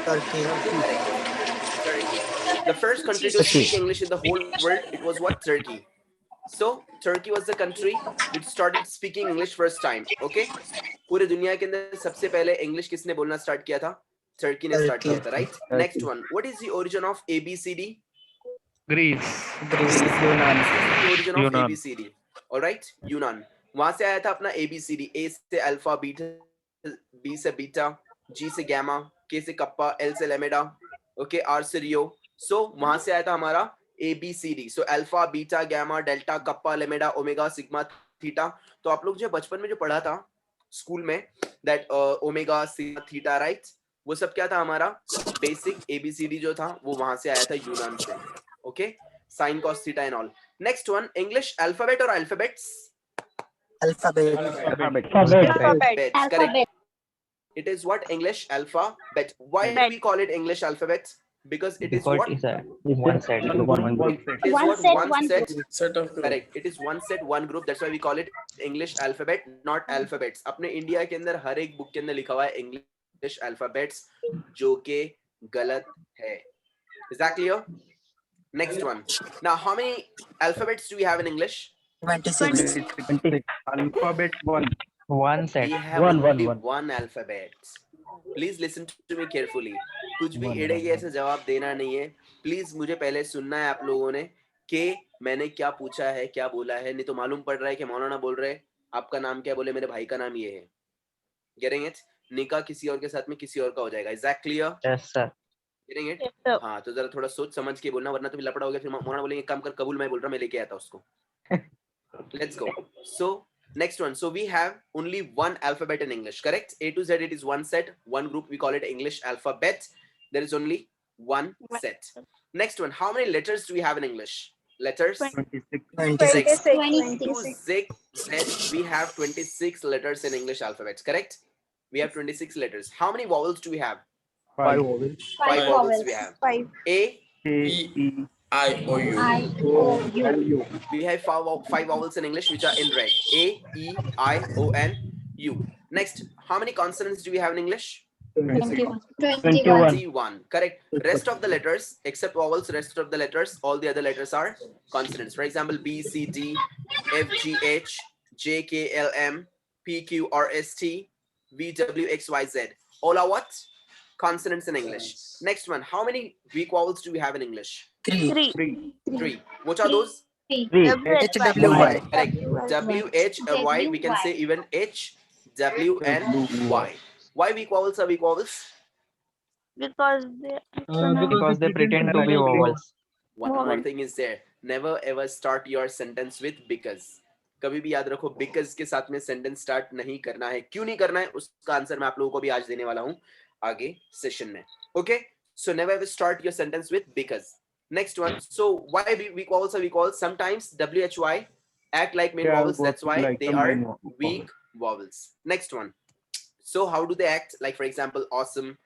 Turkey. Turkey. The first country to speak English in the whole world, it was what? Turkey. So Turkey was the country which started speaking English first time. Okay. पूरे दुनिया के अंदर सबसे पहले English किसने बोलना start किया था? टर्की ने स्टार्ट किया था, right? Next one, what is the origin of ABCD? Greece. Greece. Yunan. This is the origin of Yunan. ABCD. Alright, यूनान. वहां से आया था अपना ABCD. A से अल्फा, B से बीटा, G से गैमा, K से कप्पा, L से लेमेडा, ओके, R से रियो. सो वहां से आया था हमारा ABCD. So alpha, beta, gamma, delta, kappa, lambda, omega, sigma, theta. तो आप लोग जो बचपन में जो पढ़ा था स्कूल में, that omega, sigma, theta, right, वो सब क्या था? हमारा बेसिक ABCD जो था वो वहां से आया था, यूनान से. Okay, sine cos theta and all. Next one, English alphabet और alphabets? Alphabet. Alphabets, correct. It is what? English alphabet. Why do we call it English alphabet? Because it is what? It's a one set. One group. It is what? One set. Set of group. Correct. It is one set, one group. That's why we call it English alphabet, not alphabets. अपने India के अंदर हर एक book के अंदर लिखा हुआ है English alphabets, जो के गलत है. Is that clear? Next one. Now, how many alphabets do we have in English? 26. Alphabet 1. One set. We have only one alphabet. Please listen to me carefully. कुछ भी एड़े के ऐसे जवाब देना नहीं है. प्लीज मुझे पहले सुनना है आप लोगों ने कि मैंने क्या पूछा है, क्या बोला है. नहीं तो मालूम पड़ रहा है कि मौलाना बोल रहे हैं आपका नाम क्या, बोले मेरे भाई का नाम ये है. Getting it? निकाह किसी और के साथ में किसी और का हो जाएगा. Is that clear? Yes, sir. Getting it? हाँ, तो जरा थोड़ा सोच समझ के बोलना, वरना तो लपड़ा हो गया. फिर मौलाना बोलेंगे काम कर, कबूल मैं बोल रहा, मैं लेके आता उसको. Let's go. So next one. So we have only one alphabet in English, correct? A to Z, it is one set, one group. We call it English alphabet. There is only one set. Next one. How many letters do we have in English? Letters? 26. 26. We have 26 letters in English alphabet, correct? We have 26 letters. How many vowels do we have? 5. Five vowels we have. A. E. I-O-U. We have five vowels in English which are in red. A, E, I, O, N, U. Next, how many consonants do we have in English? 21. 21. Correct. Rest of the letters, except vowels, rest of the letters, all the other letters are consonants. For example, B, C, D, F, G, H, J, K, L, M, P, Q, R, S, T, V, W, X, Y, Z. All are what? Consonants in English. Next one, how many weak vowels do we have in English? 3. 3. What are those? HWY. Correct. W, H, Y. We can say even H, W, and Y. Why weak vowels are weak vowels? Because Because they pretend to be vowels. One more thing is there. Never ever start your sentence with because. कभी भी याद रखो because के साथ में sentence start नहीं करना है. क्यों नहीं करना है उसका आंसर मैं आप लोगों को भी आज देने वाला हूँ आगे सेशन में. Okay? So never ever start your sentence with because. Next one. So why weak vowels are weak vowels? Sometimes WHY act like main vowels. That's why they are weak vowels. Next one. So how do they act? Like for example, awesome,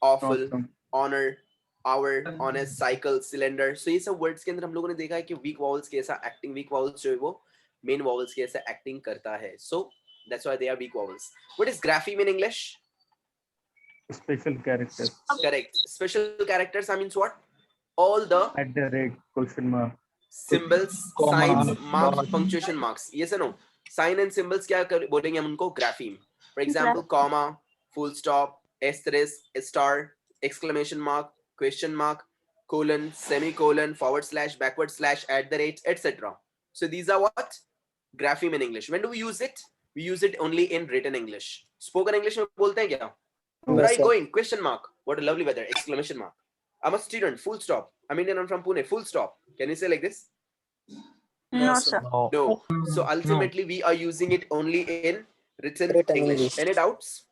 awful, honor, hour, honest, cycle, cylinder. So ये सब words के अंदर हम लोगों ने देखा है कि weak vowels के ऐसा acting, weak vowels जो है वो main vowels के ऐसा acting करता है. So that's why they are weak vowels. What is grapheme in English? Special characters. Correct. Special characters. I means what? All the At the rate, question mark. symbols, Comma, signs, marks, dot. punctuation marks. Yes or no? Sign and symbols क्या बोलेंगे हम उनको? Grapheme. For example, comma, full stop, asterisk, star, exclamation mark, question mark, colon, semicolon, forward slash, backward slash, at the rate, etc. So these are what? Grapheme in English. When do we use it? We use it only in written English. Spoken English में बोलते हैं क्या? Where are you going? Question mark. What a lovely weather! Exclamation mark. I'm a student. Full stop. I'm Indian. I'm from Pune. Full stop. Can you say like this? no, sir. No. So ultimately, we are using it only in written Written English. English. Any doubts?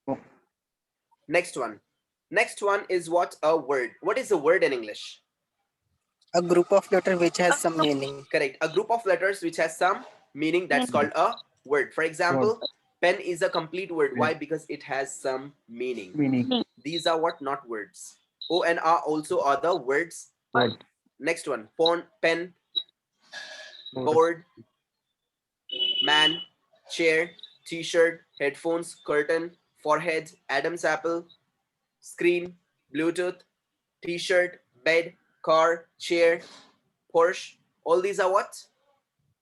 No. Next one. Next one is what? A word. What is a word in English? A group of letters which has some meaning. Correct. A group of letters which has some meaning. That's called a word. For example, pen is a complete word. Why? Because it has some meaning. Meaning. These are what? Not words. O and R also are the words. Word. Next one. Phone, pen, board, man, chair, t-shirt, headphones, curtain, forehead, Adam's apple, screen, Bluetooth, t-shirt, bed, car, chair, Porsche. All these are what?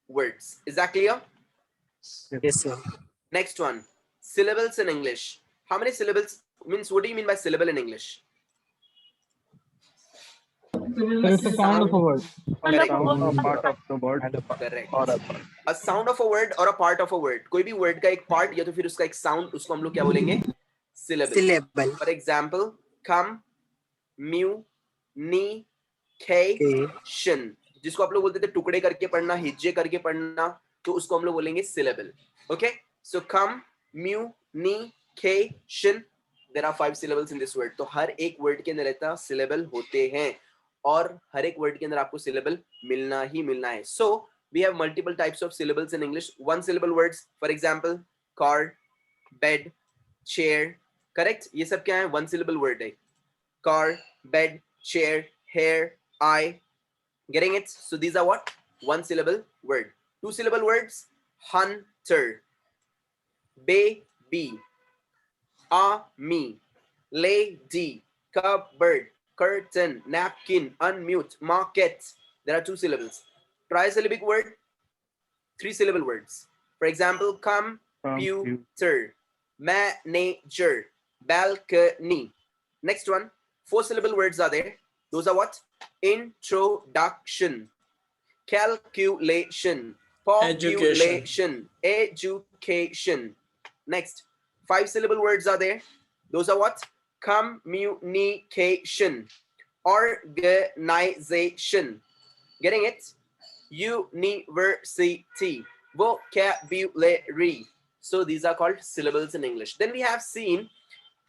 Words. Is that clear? Yes, sir. Next one. Syllables in English. How many syllables? Means what do you mean by syllable in English? It's a sound of a word. Correct. Sound or part of the word. Correct. Or a A sound of a word or a part of a word. कोई भी word का एक part या तो फिर उसका एक sound, उसको हम लोग क्या बोलेंगे? Syllable. Syllable. For example, come, mu, ni, k, Okay. shin. जिसको आप लोग बोलते थे टुकड़े करके पढ़ना, हिज्जे करके पढ़ना, तो उसको हम लोग बोलेंगे syllable. Okay? So come, mu, ni, k, shin. There are 5 syllables in this word. तो हर एक word के अंदर रहता syllable होते हैं और हर एक word के अंदर आपको syllable मिलना ही मिलना है. So we have multiple types of syllables in English. One syllable words, for example, car, bed, chair. Correct? ये सब क्या है? One syllable word है. Car, bed, chair, hair, eye. Getting it? So these are what? One syllable word. Two syllable words, hunter, baby, me, lady, cupboard, curtain, napkin, unmute, market. There are 2 syllables. Trisyllabic word, 3 syllable words. For example, computer, manager, balcony. Next one, 4 syllable words are there. Those are what? Introduction, calculation, population, education. Next, 5 syllable words are there. Those are what? Communication, organization. Getting it? University, vocabulary. So these are called syllables in English. Then we have seen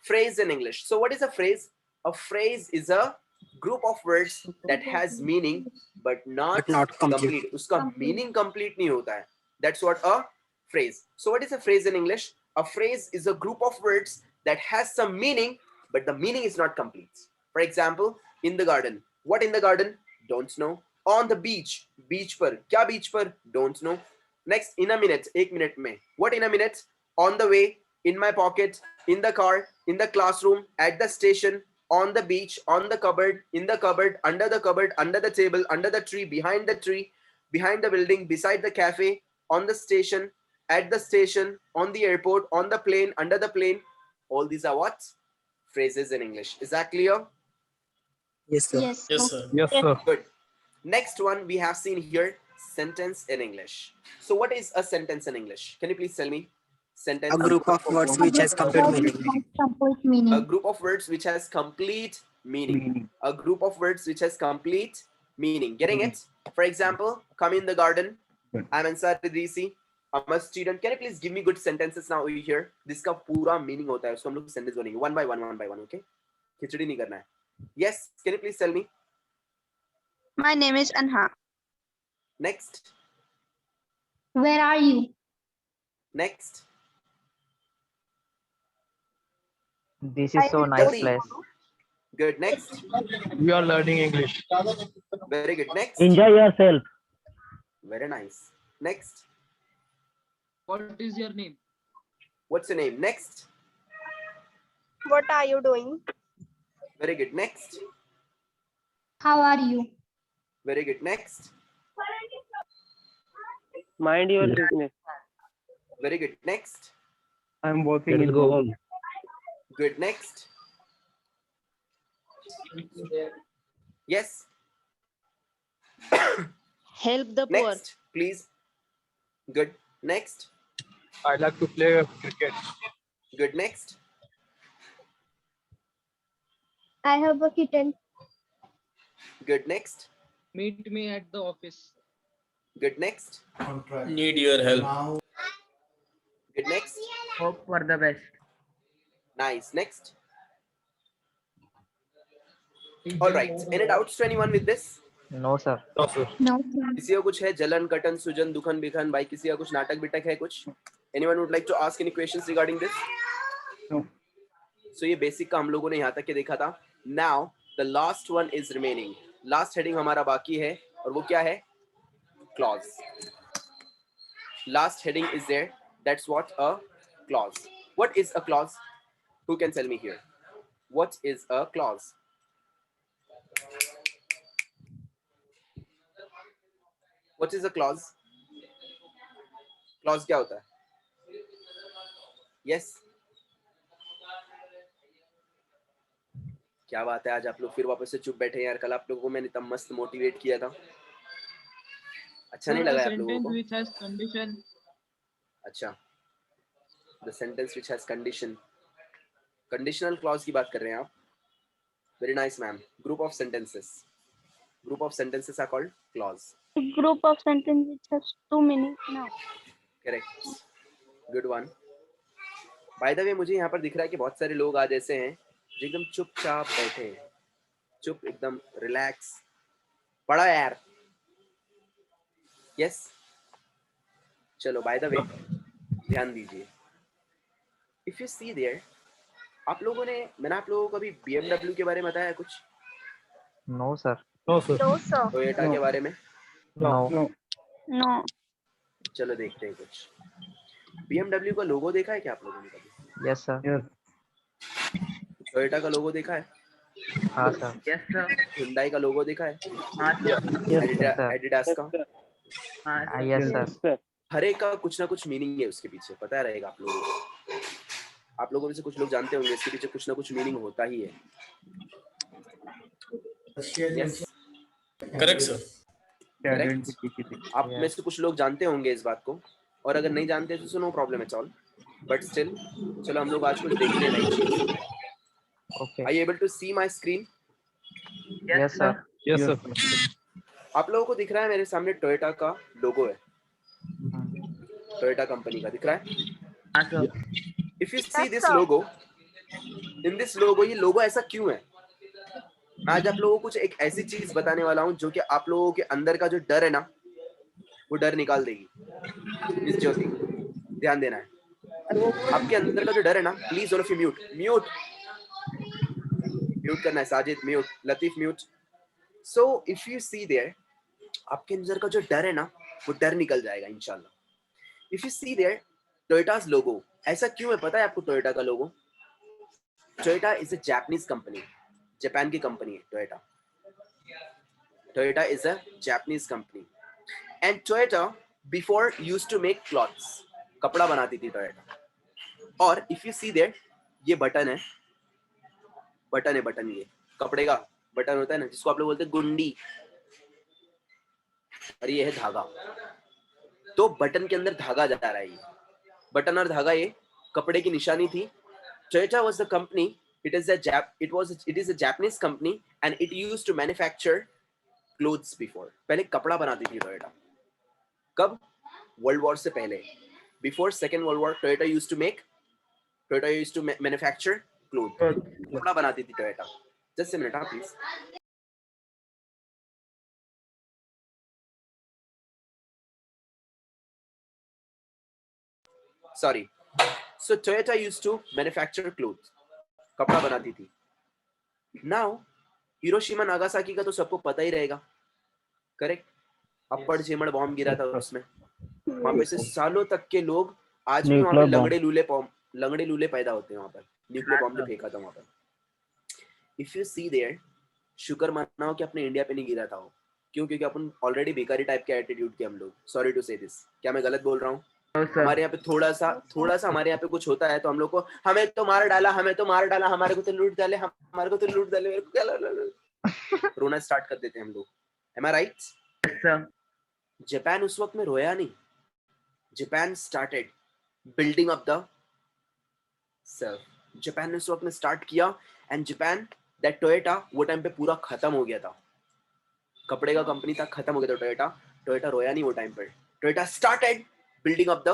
phrase in English. So what is a phrase? A phrase is a group of words that has meaning but not complete. Uska meaning complete nahi hota hai. That's what a phrase. So what is a phrase in English? A phrase is a group of words that has some meaning but the meaning is not complete. For example, in the garden. What in the garden? Don't know. On the beach. Beach par. Kya beach par? Don't know. Next, in a minute. 1 minute mein. What in a minute? On the way. In my pocket. In the car. In the classroom. At the station. On the beach. On the cupboard. In the cupboard. Under the cupboard. Under the table. Under the tree. Behind the tree. Behind the building. Beside the cafe. On the station. At the station. On the airport. On the plane. Under the plane. All these are what? Phrases in English. Is that clear? Yes, sir. Yes. Yes, sir. Good. Next one we have seen here, sentence in English. So what is a sentence in English? Can you please tell me? Sentence. A group of words which has complete meaning. Complete meaning. A group of words which has complete meaning. A group of words which has complete meaning. Getting it? For example, come in the garden. Good. I'm Ansar Idrisi. I'm a student. Can you please give me good sentences now over here? This का पूरा meaning होता है. उसको हम लोग sentence बनेंगे. One by one, okay? खिचड़ी नहीं करना है. Yes. Can you please tell me? My name is Anha. Next. Where are you? Next. This is so nice place. Good. Next. We are learning English. Very good. Next. Enjoy yourself. Very nice. Next. What is your name? What's your name? Next. What are you doing? Very good. Next. How are you? Very good. Next. Mind your business. Very good. Next. I'm working Let in us go home. Good. Next. Yes. Help the poor. Next, please. Good. Next. I like to play cricket. Good. Next. I have a kitten. Good. Next. Meet me at the office. Good. Next. Need your help. Good. Next. Hope for the best. Nice. Next. All right. Any doubts to anyone with this? No, sir. No, sir. No. किसी का कुछ है जलन कटन सुजन दुखन बिखन भाई किसी का कुछ नाटक बिटक है कुछ anyone would like to ask any questions regarding this? No. So ये basic का हम लोगों ने यहाँ तक के देखा था. Now the last one is remaining. Last heading हमारा बाकी है और वो क्या है? Clause. Last heading is there. That's what a clause. What is a clause? Who can tell me here? What is a clause? What is a clause? Clause क्या होता है? Yes. क्या बात है, आज आप लोग फिर वापस से चुप बैठे हैं यार। कल आप लोगों को मैंने इतना मस्त मोटिवेट किया था, अच्छा नहीं लगा आप लोगों Sentence को? which has condition. अच्छा, the sentence which has condition. Conditional clause की बात कर रहे हैं आप? Very nice, ma'am. Group of sentences. Group of sentences are called clause. A group of sentences which has two meanings. No. Correct. Good one. By the way, मुझे यहाँ पर दिख रहा है कि बहुत सारे लोग आज ऐसे हैं जो एकदम चुपचाप बैठे हैं, चुप एकदम रिलैक्स। पढ़ो यार। Yes. चलो, by the way, ध्यान दीजिए। If you see there, आप लोगों ने, मैंने आप लोगों को अभी BMW के बारे में बताया कुछ? No, sir. No, sir. No, sir. Toyota के बारे में? No. No. No. चलो देखते हैं कुछ। BMW का लोगो देखा है क्या आप लोगों ने कभी? Yes, sir. Yes. टोयोटा का लोगो देखा है? हाँ, sir. Yes, sir. Hyundai का लोगो देखा है? हाँ, sir. sir. एडिडास का? हाँ, Yes, sir. हर एक का कुछ ना कुछ मीनिंग है उसके पीछे, पता रहेगा आप लोगों को। आप लोगों में से कुछ लोग जानते होंगे इसके पीछे कुछ ना कुछ मीनिंग होता ही है। Yes. Correct, sir. Correct. आप में से कुछ लोग जानते होंगे इस बात को, और अगर नहीं जानते तो no problem at all, but still चलो हम लोग आज कुछ देखते हैं नई चीज। Okay. Are you able to see my screen? Yes, sir. Yes, sir. आप लोगों को दिख रहा है मेरे सामने टोयोटा का लोगो है, टोयोटा कंपनी का दिख रहा है। हाँ, sir. If you see this logo, in this logo, ये लोगो ऐसा क्यों है? मैं आज आप लोगों को कुछ एक ऐसी चीज बताने वाला हूँ जो कि आप लोगों के अंदर का जो डर है ना, वो डर निकाल देगी। इस ज्योति, ध्यान देना है। आपके अंदर का जो डर है ना, please all of you mute mute mute करना है। Sajid mute, Latif mute. So if you see there, आपके अंदर का जो डर है ना, वो डर निकल जाएगा इंशाल्लाह। If you see there Toyota's logo, ऐसा क्यों है पता है आपको? टोयोटा का logo, Toyota is a Japanese company, Japan की कंपनी है Toyota. Toyota is a Japanese company and Toyota before used to make clothes, कपड़ा बनाती थी टोयोटा। और इफ यू सी देयर, ये बटन है, बटन है, बटन, ये कपड़े का बटन होता है ना, जिसको आप लोग बोलते हैं गुंडी, और ये है धागा। तो बटन के अंदर धागा जा रहा है, ये बटन और धागा ये कपड़े की निशानी थी। Toyota was the company, it is a Japanese company and it used to manufacture clothes before. पहले कपड़ा बनाती थी टोयोटा। कब? वर्ल्ड वॉर से पहले, before second world war Toyota used to manufacture cloth, कपड़ा बनाती थी टोयोटा। जस्ट अ मिनट हाँ please. Sorry. So Toyota used to manufacture clothes, कपड़ा बनाती थी। Now हिरोशिमा नागासाकी का तो सबको पता ही रहेगा, करेक्ट? अप्पड़ चिमड़ बॉम्ब गिरा था उसमें, वहां पे से सालों तक के लोग आज भी वहां पे लंगड़े लूले पैदा होते हैं वहां पर। न्यूक्लियर बॉम्ब ने फेंका था वहां पर। इफ यू सी देयर, शुक्र मनाओ कि अपने इंडिया पे नहीं गिरा था वो। क्यों? क्योंकि अपन ऑलरेडी बेकारी टाइप के एटीट्यूड के हम लोग। सॉरी टू से दिस, क्या मैं गलत बोल रहा हूँ? हमारे यहाँ पे थोड़ा सा हमारे यहाँ पे कुछ होता है तो हम लोग को, हमें तो मार डाला, हमारे को तो लूट डाले, मेरे को क्या रोना स्टार्ट कर देते हैं हम लोग। Am I right? Yes, sir. Japan उस वक्त में रोया नहीं। Japan started building up the self. Japan ने उस वक्त में स्टार्ट किया एंड जापान, दैट टोयोटा वो टाइम पे पूरा खत्म हो गया था, कपड़े का कंपनी था, खत्म हो गया था टोयोटा रोया नहीं वो टाइम पर। Toyota started building up the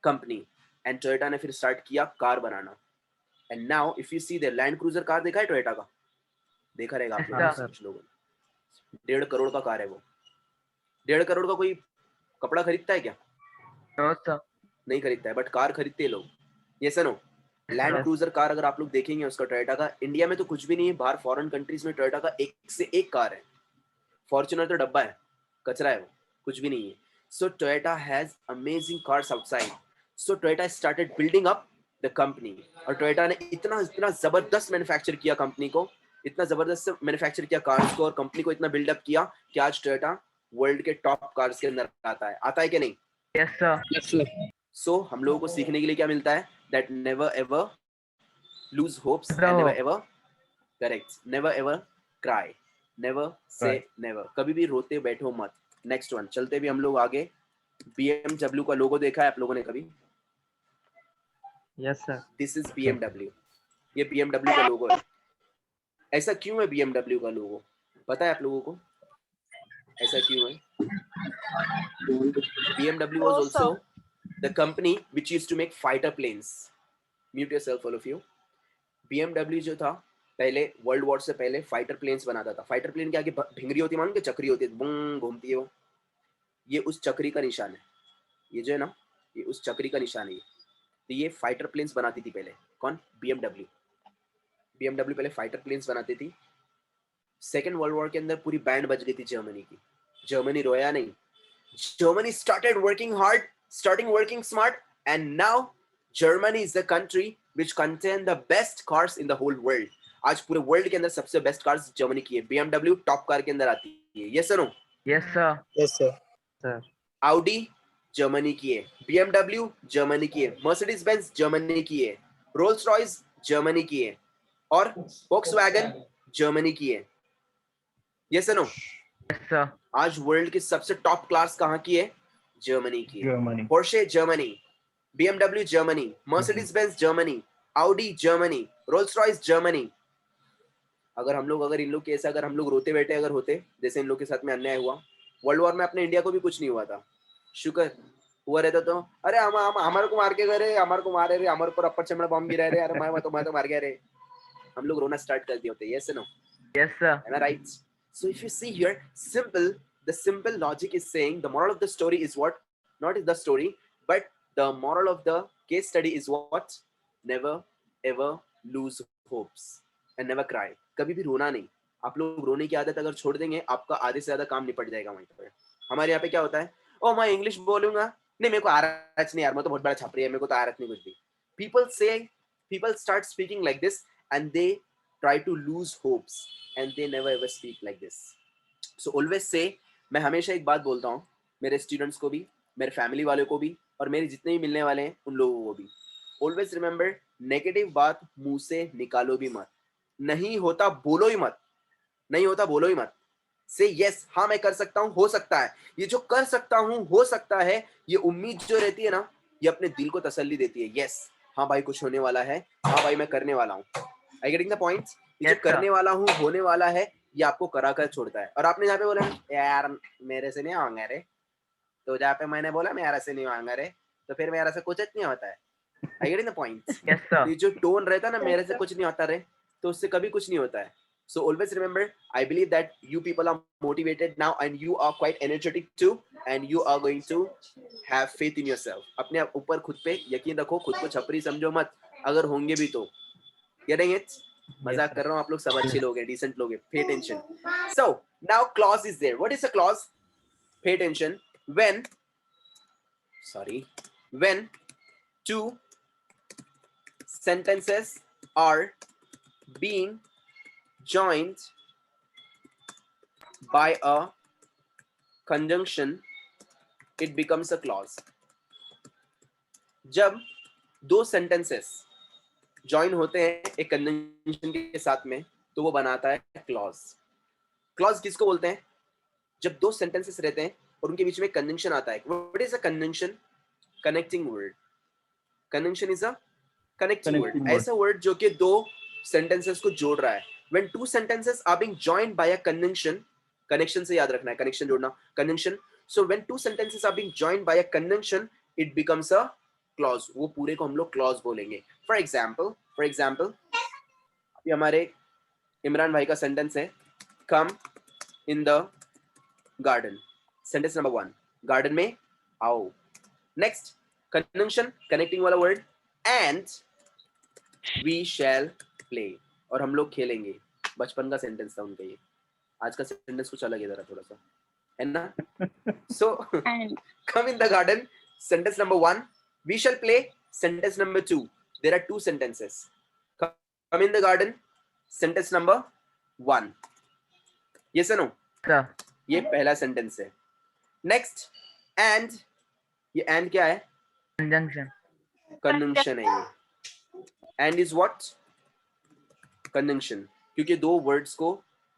company and Toyota ने फिर स्टार्ट किया car banana. And now if you see the land cruiser car, देखा है टोयोटा का? देखा रहेगा आप लोगों ने, कुछ लोगों ने। 1.5 करोड़ का कार है वो। 1.5 करोड़ का कोई कपड़ा खरीदता है क्या? No, sir. नहीं खरीदता है, बट कार खरीदते हैं लोग। ये सुनो, लैंड क्रूजर कार अगर आप लोग देखेंगे उसका टोयोटा का, इंडिया में तो कुछ भी नहीं है, बाहर फॉरेन कंट्रीज में टोयोटा का एक से एक कार है। फॉर्च्यूनर तो डब्बा है, कचरा है वो, कुछ भी नहीं है। So Toyota has amazing cars outside. So Toyota started building up the company, और टोयोटा ने इतना इतना जबरदस्त मैन्युफैक्चर किया कंपनी को, इतना जबरदस्त मैन्युफैक्चर किया कार्स को और कंपनी को इतना बिल्डअप किया कि आज टोयोटा वर्ल्ड के टॉप कार्स के अंदर आता है कि नहीं? Yes, sir. Yes, sir. सो हम लोगों को सीखने के लिए क्या मिलता है? That never ever lose hopes and Bravo. Never ever correct, never ever cry, never say never, कभी भी रोते बैठो मत। नेक्स्ट वन, चलते भी हम लोग आगे। BMW का लोगो देखा है आप लोगों ने कभी? Yes, sir. This is BMW, ये BMW का लोगो है। ऐसा क्यों है BMW का लोगो? पता है आप लोगों को ऐसा क्यों है? BMW was also the company which used to make fighter planes. Mute yourself, all of you. BMW जो था पहले वर्ल्ड वॉर से पहले फाइटर प्लेन्स बनाता था। फाइटर प्लेन के आगे भिंगरी होती है, मालूम, चक्री होती है, बूम घूमती है वो, ये उस चक्री का निशान है। ये जो है ना, ये उस चक्री का निशान है। तो ये फाइटर प्लेन्स बनाती थी पहले। कौन? BMW पहले फाइटर प्लेन्स बनाती थी। सेकेंड वर्ल्ड वॉर के अंदर पूरी बैंड बज गई थी जर्मनी की। जर्मनी रोया नहीं, Germany started working hard, starting working smart, and now Germany is the country which contain the best cars in the whole world. आज पूरे वर्ल्ड के अंदर सबसे बेस्ट कार्स जर्मनी की है। BMW टॉप कार के अंदर आती है। Yes or no? Yes, sir. Yes, sir. Sir. Audi Germany की है, BMW जर्मनी की है, Mercedes Benz जर्मनी की है, Rolls Royce जर्मनी की है, और Volkswagen जर्मनी की है। Yes or no? Yes, sir. आज वर्ल्ड की सबसे टॉप क्लास कहाँ की है? जर्मनी की है। Germany. Porsche Germany, BMW Germany, Mercedes Benz Germany, Audi Germany, Rolls Royce Germany. अगर इन लोग के ऐसा, अगर हम लोग रोते बैठे अगर होते, जैसे इन लोग के साथ में अन्याय हुआ वर्ल्ड वॉर में, अपने इंडिया को भी कुछ नहीं हुआ था, शुक्र हुआ रहता तो, अरे हमारे को मार के गए रे, हमारे को मारे रे, हमारे ऊपर अपर चमड़ा बम गिरा रे, अरे मैं तो मार गया रे, हम लोग रोना स्टार्ट कर दिए होते। Yes no? Yes, sir. Am I right? So if you see here, the simple logic is saying the moral of the story is what? Not is the story, but the moral of the case study is what? Never ever lose hopes and never cry. कभी भी रोना नहीं। आप लोग रोने की आदत अगर छोड़ देंगे, आपका आधे से ज्यादा काम निपट जाएगा वहीं पर। हमारे यहाँ पे क्या होता है? ओ मैं इंग्लिश बोलूंगा, नहीं मेरे को आरत नहीं यार, मैं तो बहुत बड़ा छापरी है, मेरे को तो आरत नहीं कुछ भी। People start speaking like this and they try to lose hopes and they never ever speak like this. So always say, मैं हमेशा एक बात बोलता हूँ मेरे स्टूडेंट्स को भी, मेरे फैमिली वालों को भी, और मेरे जितने भी मिलने वाले हैं उन लोगों को भी, always remember, नेगेटिव बात मुंह से निकालो भी मत। नहीं होता बोलो ही मत, नहीं होता बोलो ही मत। से यस, हाँ मैं कर सकता हूँ, हो सकता है। ये जो कर सकता हूँ, हो सकता है, ये उम्मीद जो रहती है ना, ये अपने दिल को तसल्ली देती है। यस, हाँ भाई कुछ होने वाला है, हाँ भाई मैं करने वाला हूँ। I getting the point? ये जो Yes, sir. करने वाला हूँ, होने वाला है, ये आपको करा कर छोड़ता है। और आपने जहाँ पे बोला यार मेरे से नहीं होंगे रे, तो जहाँ पे मैंने बोला मेरे से नहीं होंगे रे, तो फिर मेरे से कुछ नहीं होता है। I getting the point? Yes, sir. ये जो टोन रहता है ना, मेरे से कुछ नहीं होता रे, तो उससे कभी कुछ नहीं होता है। So always remember, I believe that you people are motivated now and you are quite energetic too, and you are going to have faith in yourself. अपने ऊपर खुद पे यकीन रखो, खुद को छपरी समझो मत, अगर होंगे भी तो। Getting it? मजाक कर रहा हूँ, आप लोग सब अच्छे लोग हैं, decent लोग हैं। Pay attention. So now clause is there. What is a clause? Pay attention. When two sentences are being joined by a conjunction, it becomes a clause. जब दो sentences join होते हैं एक conjunction के साथ में, तो वो बनाता है clause. Clause किसको बोलते हैं? जब दो sentences रहते हैं और उनके बीच में conjunction आता है। What is a conjunction? Connecting word. Conjunction is a connecting word. ऐसा word जो कि दो sentences को जोड़ रहा है। When two sentences are being joined by a conjunction, connection से याद रखना है, connection जोड़ना, conjunction. So when two sentences are being joined by a conjunction, it becomes a clause. वो पूरे को हम लोग clause बोलेंगे. For example, अभी हमारे इमरान भाई का sentence है, come in the garden. Sentence number 1. Garden में आओ. Next, conjunction, connecting वाला word, and we shall play. और हम लोग खेलेंगे। बचपन का सेंटेंस था उनका ये। आज का सेंटेंस कुछ अलग है जरा थोड़ा सा, है ना? So And come in the garden, sentence number 1. We shall play, sentence number 2. there are two sentences. Come in the garden, sentence number 1. Yes or no? sir, ये पहला सेंटेंस है. Next, and ये and क्या है? conjunction, Conjunction है ये. And is what? Conjunction. क्योंकि दो words को,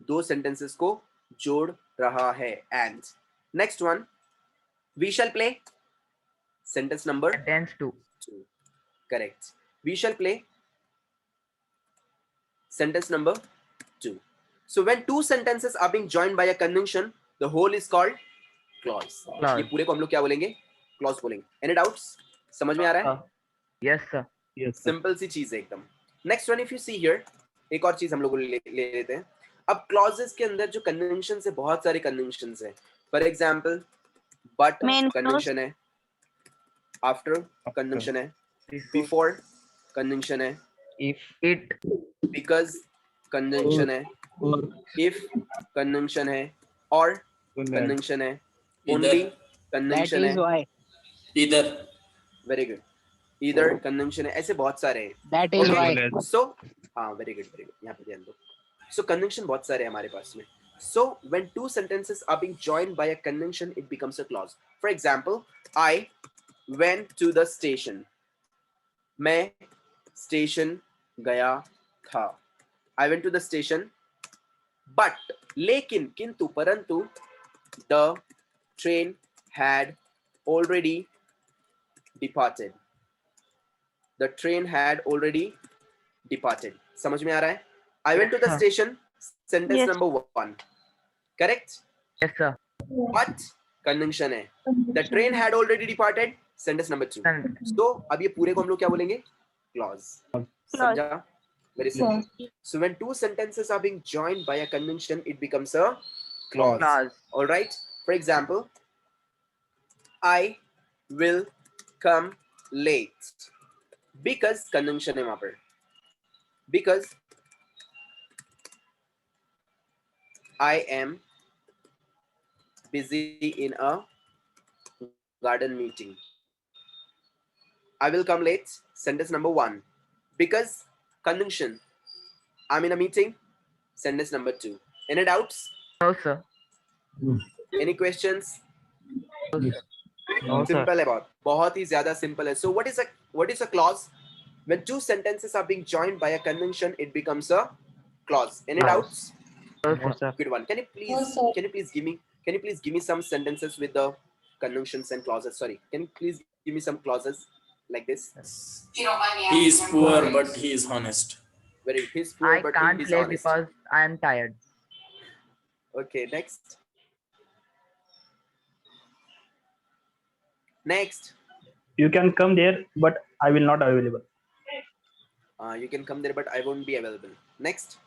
दो sentences को जोड़ रहा है. And next one, we shall play. Sentence number sentence 2, 2. Correct. We shall play. Sentence number 2. So when two sentences are being joined by a conjunction, the whole is called clause. Clause. ये पूरे को हम लोग क्या बोलेंगे? Clause बोलेंगे. Any doubts? समझ में आ रहा है? yes sir, Yes, sir. Simple सी चीज है एकदम. Next one, if you see here, एक और चीज हम लोग ले लेते हैं. अब क्लॉजेस के अंदर जो कंजंक्शंस है, बहुत सारे कंजंक्शंस है. For example, but Main conjunction है, आफ्टर कंजंक्शन है, बिफोर कंजंक्शन है, If it, बिकॉज कंजंक्शन है, Or इफ कंजंक्शन है, और कंजंक्शन है, ओनली कंजंक्शन है. why. Either. Very good. Either conjunction है. ऐसे बहुत सारे हैं. That is Okay. why. So, हाँ, very good, very good. यहाँ पे ध्यान दो. So conjunction बहुत सारे हैं हमारे पास में. So when two sentences are being joined by a conjunction, it becomes a clause. For example, I went to the station. मैं station गया था. I went to the station, but लेकिन, किंतु, परंतु, the train had already departed. The train had already departed. समझ में आ रहा है? I went to the हाँ. station. Sentence Yes. number 1. Correct? yes sir, But conjunction है. The train had already departed. Sentence number 2. Sen- So अब ये पूरे को हम लोग क्या बोलेंगे? Clause. समझा? Very simple. So when two sentences are being joined by a conjunction, it becomes a clause. clause, All right. For example, I will come late because conjunction है वहाँ पर. Because I am busy in a garden meeting. I will come late. Sentence number 1. Because conjunction. I'm in a meeting. Sentence number 2. Any doubts? no sir, Any questions? no sir, Simple है बहुत ही ज़्यादा simple है. So what is a clause? When two sentences are being joined by a conjunction, it becomes a clause. Any Clause. doubts? no no sir, sir. Good one. Can you please give me some sentences with the conjunctions and clauses? Sorry. Can you please give me some clauses like this? He is poor, but he is honest. Very. He's poor, I but can't he is play honest. because I am tired. Okay. Next. Next. you can come there, but I will not available. You can come there, but I won't be available. Next.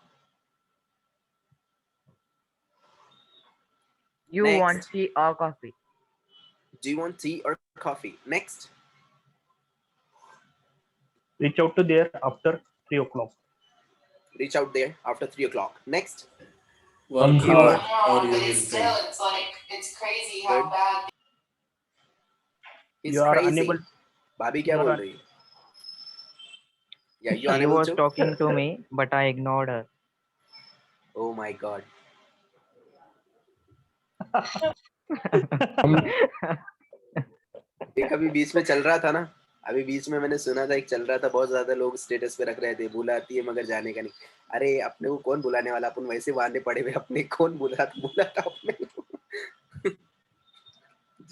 You Next. want tea or coffee? Do you want tea or coffee? Next. Reach out to there after 3 o'clock. Reach out there after 3 o'clock. Next. Work Come hard here. or you but will it's still, fail. it's like, it's crazy Good. how bad. It's You are crazy. unable. भाभी क्या you are बोल un- रही है? Yeah, you She unable was to? talking to me, but I ignored her. Oh my God. एक अभी बीच में चल रहा था ना, अभी बीच में मैंने सुना था, एक चल रहा था, बहुत ज्यादा लोग स्टेटस पे रख रहे थे, बुलाती है मगर जाने का नहीं. अरे अपने को कौन बुलाने वाला, अपन वैसे बांधे पड़े हुए, अपने कौन बुला था अपने को.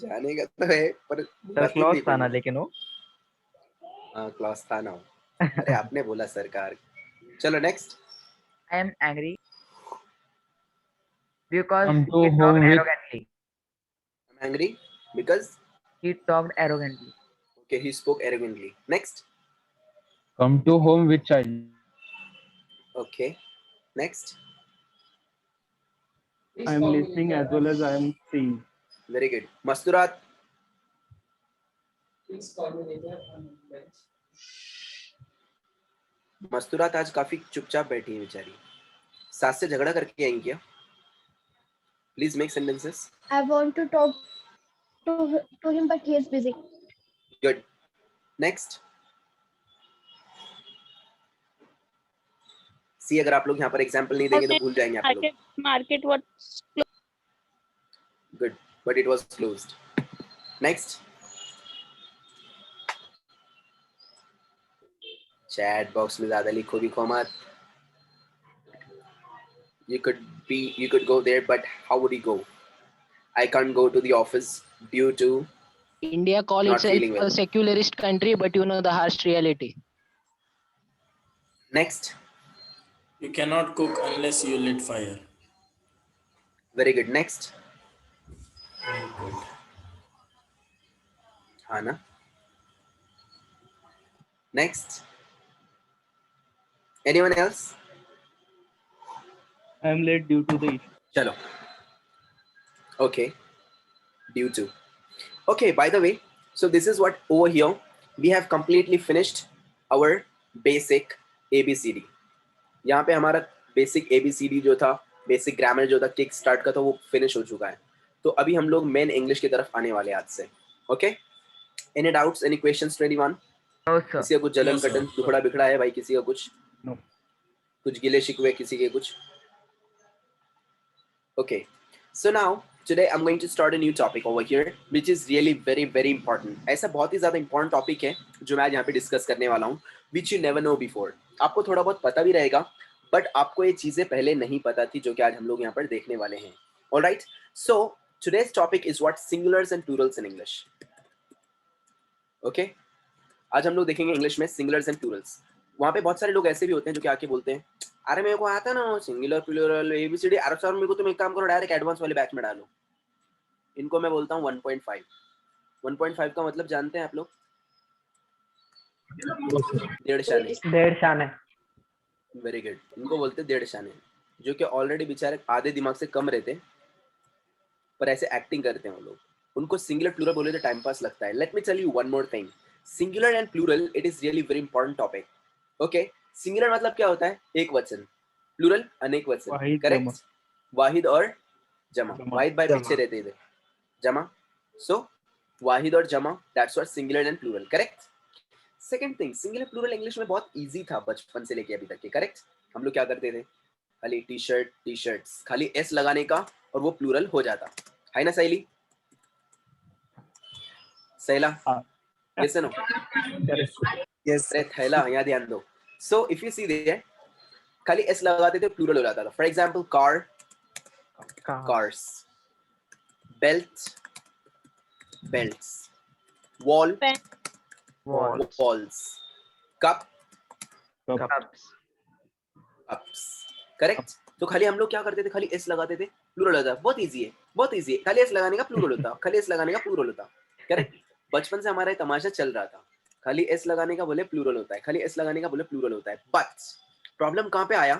जाने का तो है पर सर बुलाती क्लॉज नहीं था ना, कोई. लेकिन वो हाँ क्लास था ना. अरे आपने बोला सरकार. चलो next. I am angry because Come to he home talked with- arrogantly. I'm angry because He talked arrogantly. okay he spoke arrogantly. Next. Come to home with child. Okay. Next. I am listening as well as I am seeing. Very good. Masturat. मस्तूरात आज काफी चुपचाप बैठी है बेचारी. सास से झगड़ा करके आई क्या? Please make sentences. I want to talk to him, but he is busy. Good. Next. See अगर आप लोग यहाँ पर एग्जाम्पल नहीं देंगे तो भूल जाएंगे आप लोग. Market was Good, but it was closed. Next. Chat box में ज़्यादा लिखो भी मत. You could go there, but how would you go? I can't go to the office due to India call not itself feeling well. a secularist country, but you know the harsh reality. Next. You cannot cook unless you lit fire. Very good. Next. Very good. हाँ ना. Next. Anyone else? I am late due to the issue. चलो. Okay. Due to. Okay, by the way, so this is what over here we have completely finished our basic ABCD. यहाँ पे हमारा basic ABCD जो था, basic grammar जो था, kick start का था, वो finish हो चुका है. तो अभी हम लोग main English की तरफ आने वाले आज से. Okay? Any doubts? Any questions to anyone? No, sir. किसी का कुछ जलन No, sir. कटन दुखड़ा बिखड़ा है भाई? किसी का कुछ? No. कुछ गिले शिकवे किसी के कुछ? Okay. So now today I'm going to start a new topic over here, which is really very important. ऐसा बहुत ही ज़्यादा important topic है जो मैं आज यहाँ पे discuss करने वाला हूँ, which you never know before. आपको थोड़ा बहुत पता भी रहेगा, but आपको ये चीज़ें पहले नहीं पता थी जो कि आज हम लोग यहाँ पर देखने वाले हैं. All right. So today's topic is what singulars and plurals in English. Okay. आज हम लोग देखेंगे इंग्लिश में सिंगुलर्स एंड प्लूरल्स. वहाँ पे बहुत सारे लोग ऐसे भी होते हैं जो कि आके बोलते हैं, अरे मेरे को आता ना सिंगुलर प्लूरल एबीसीडी, अरे सर मेरे को तुम एक काम करो डायरेक्ट एडवांस वाले बैच में डालो. इनको मैं बोलता हूँ 1.5. 1.5 का मतलब जानते हैं आप लोग? डेढ़ शाने. Very good. इनको बोलते हैं डेढ़ शाने, जो कि ऑलरेडी बेचारे आधे दिमाग से कम रहते पर ऐसे एक्टिंग करते हैं वो लोग. उनको सिंगुलर प्लूरल बोले तो टाइम पास लगता है. Let me tell you one more thing. Singular and plural it is really very important topic. Okay. Singular मतलब क्या होता है? एक वचन. प्लूरल अनेक वचन. करेक्ट. वाहिद और जमा. वाहिद भाई पीछे रहते इधर. जमा. सो वाहिद और जमा, that's what singular and plural. Correct. Second thing, singular plural English में बहुत इजी था बचपन से लेके अभी तक के. करेक्ट. हम लोग क्या करते थे? खाली टी शर्ट, टी शर्ट्स, खाली एस लगाने का और वो प्लूरल हो जाता है ना सहेली? सहेला? Yes or no? Yes. अरे थैला, यहाँ ध्यान दो. So if you see there, खाली एस लगाते थे प्लूरल हो जाता था. For example, car, cars, belt, belts, wall, walls, cup, Cups. cups. Correct. तो खाली हम लोग क्या करते थे? खाली एस लगाते थे, प्लूरल होता. बहुत इजी है, बहुत इजी है. खाली एस लगाने का प्लूरल होता, खाली एस लगाने का प्लूरल होता. करेक्ट. बचपन से हमारा तमाशा चल रहा था, खाली एस लगाने का बोले प्लूरल होता है, खाली एस लगाने का बोले प्लूरल होता है. बट प्रॉब्लम कहाँ पे आया?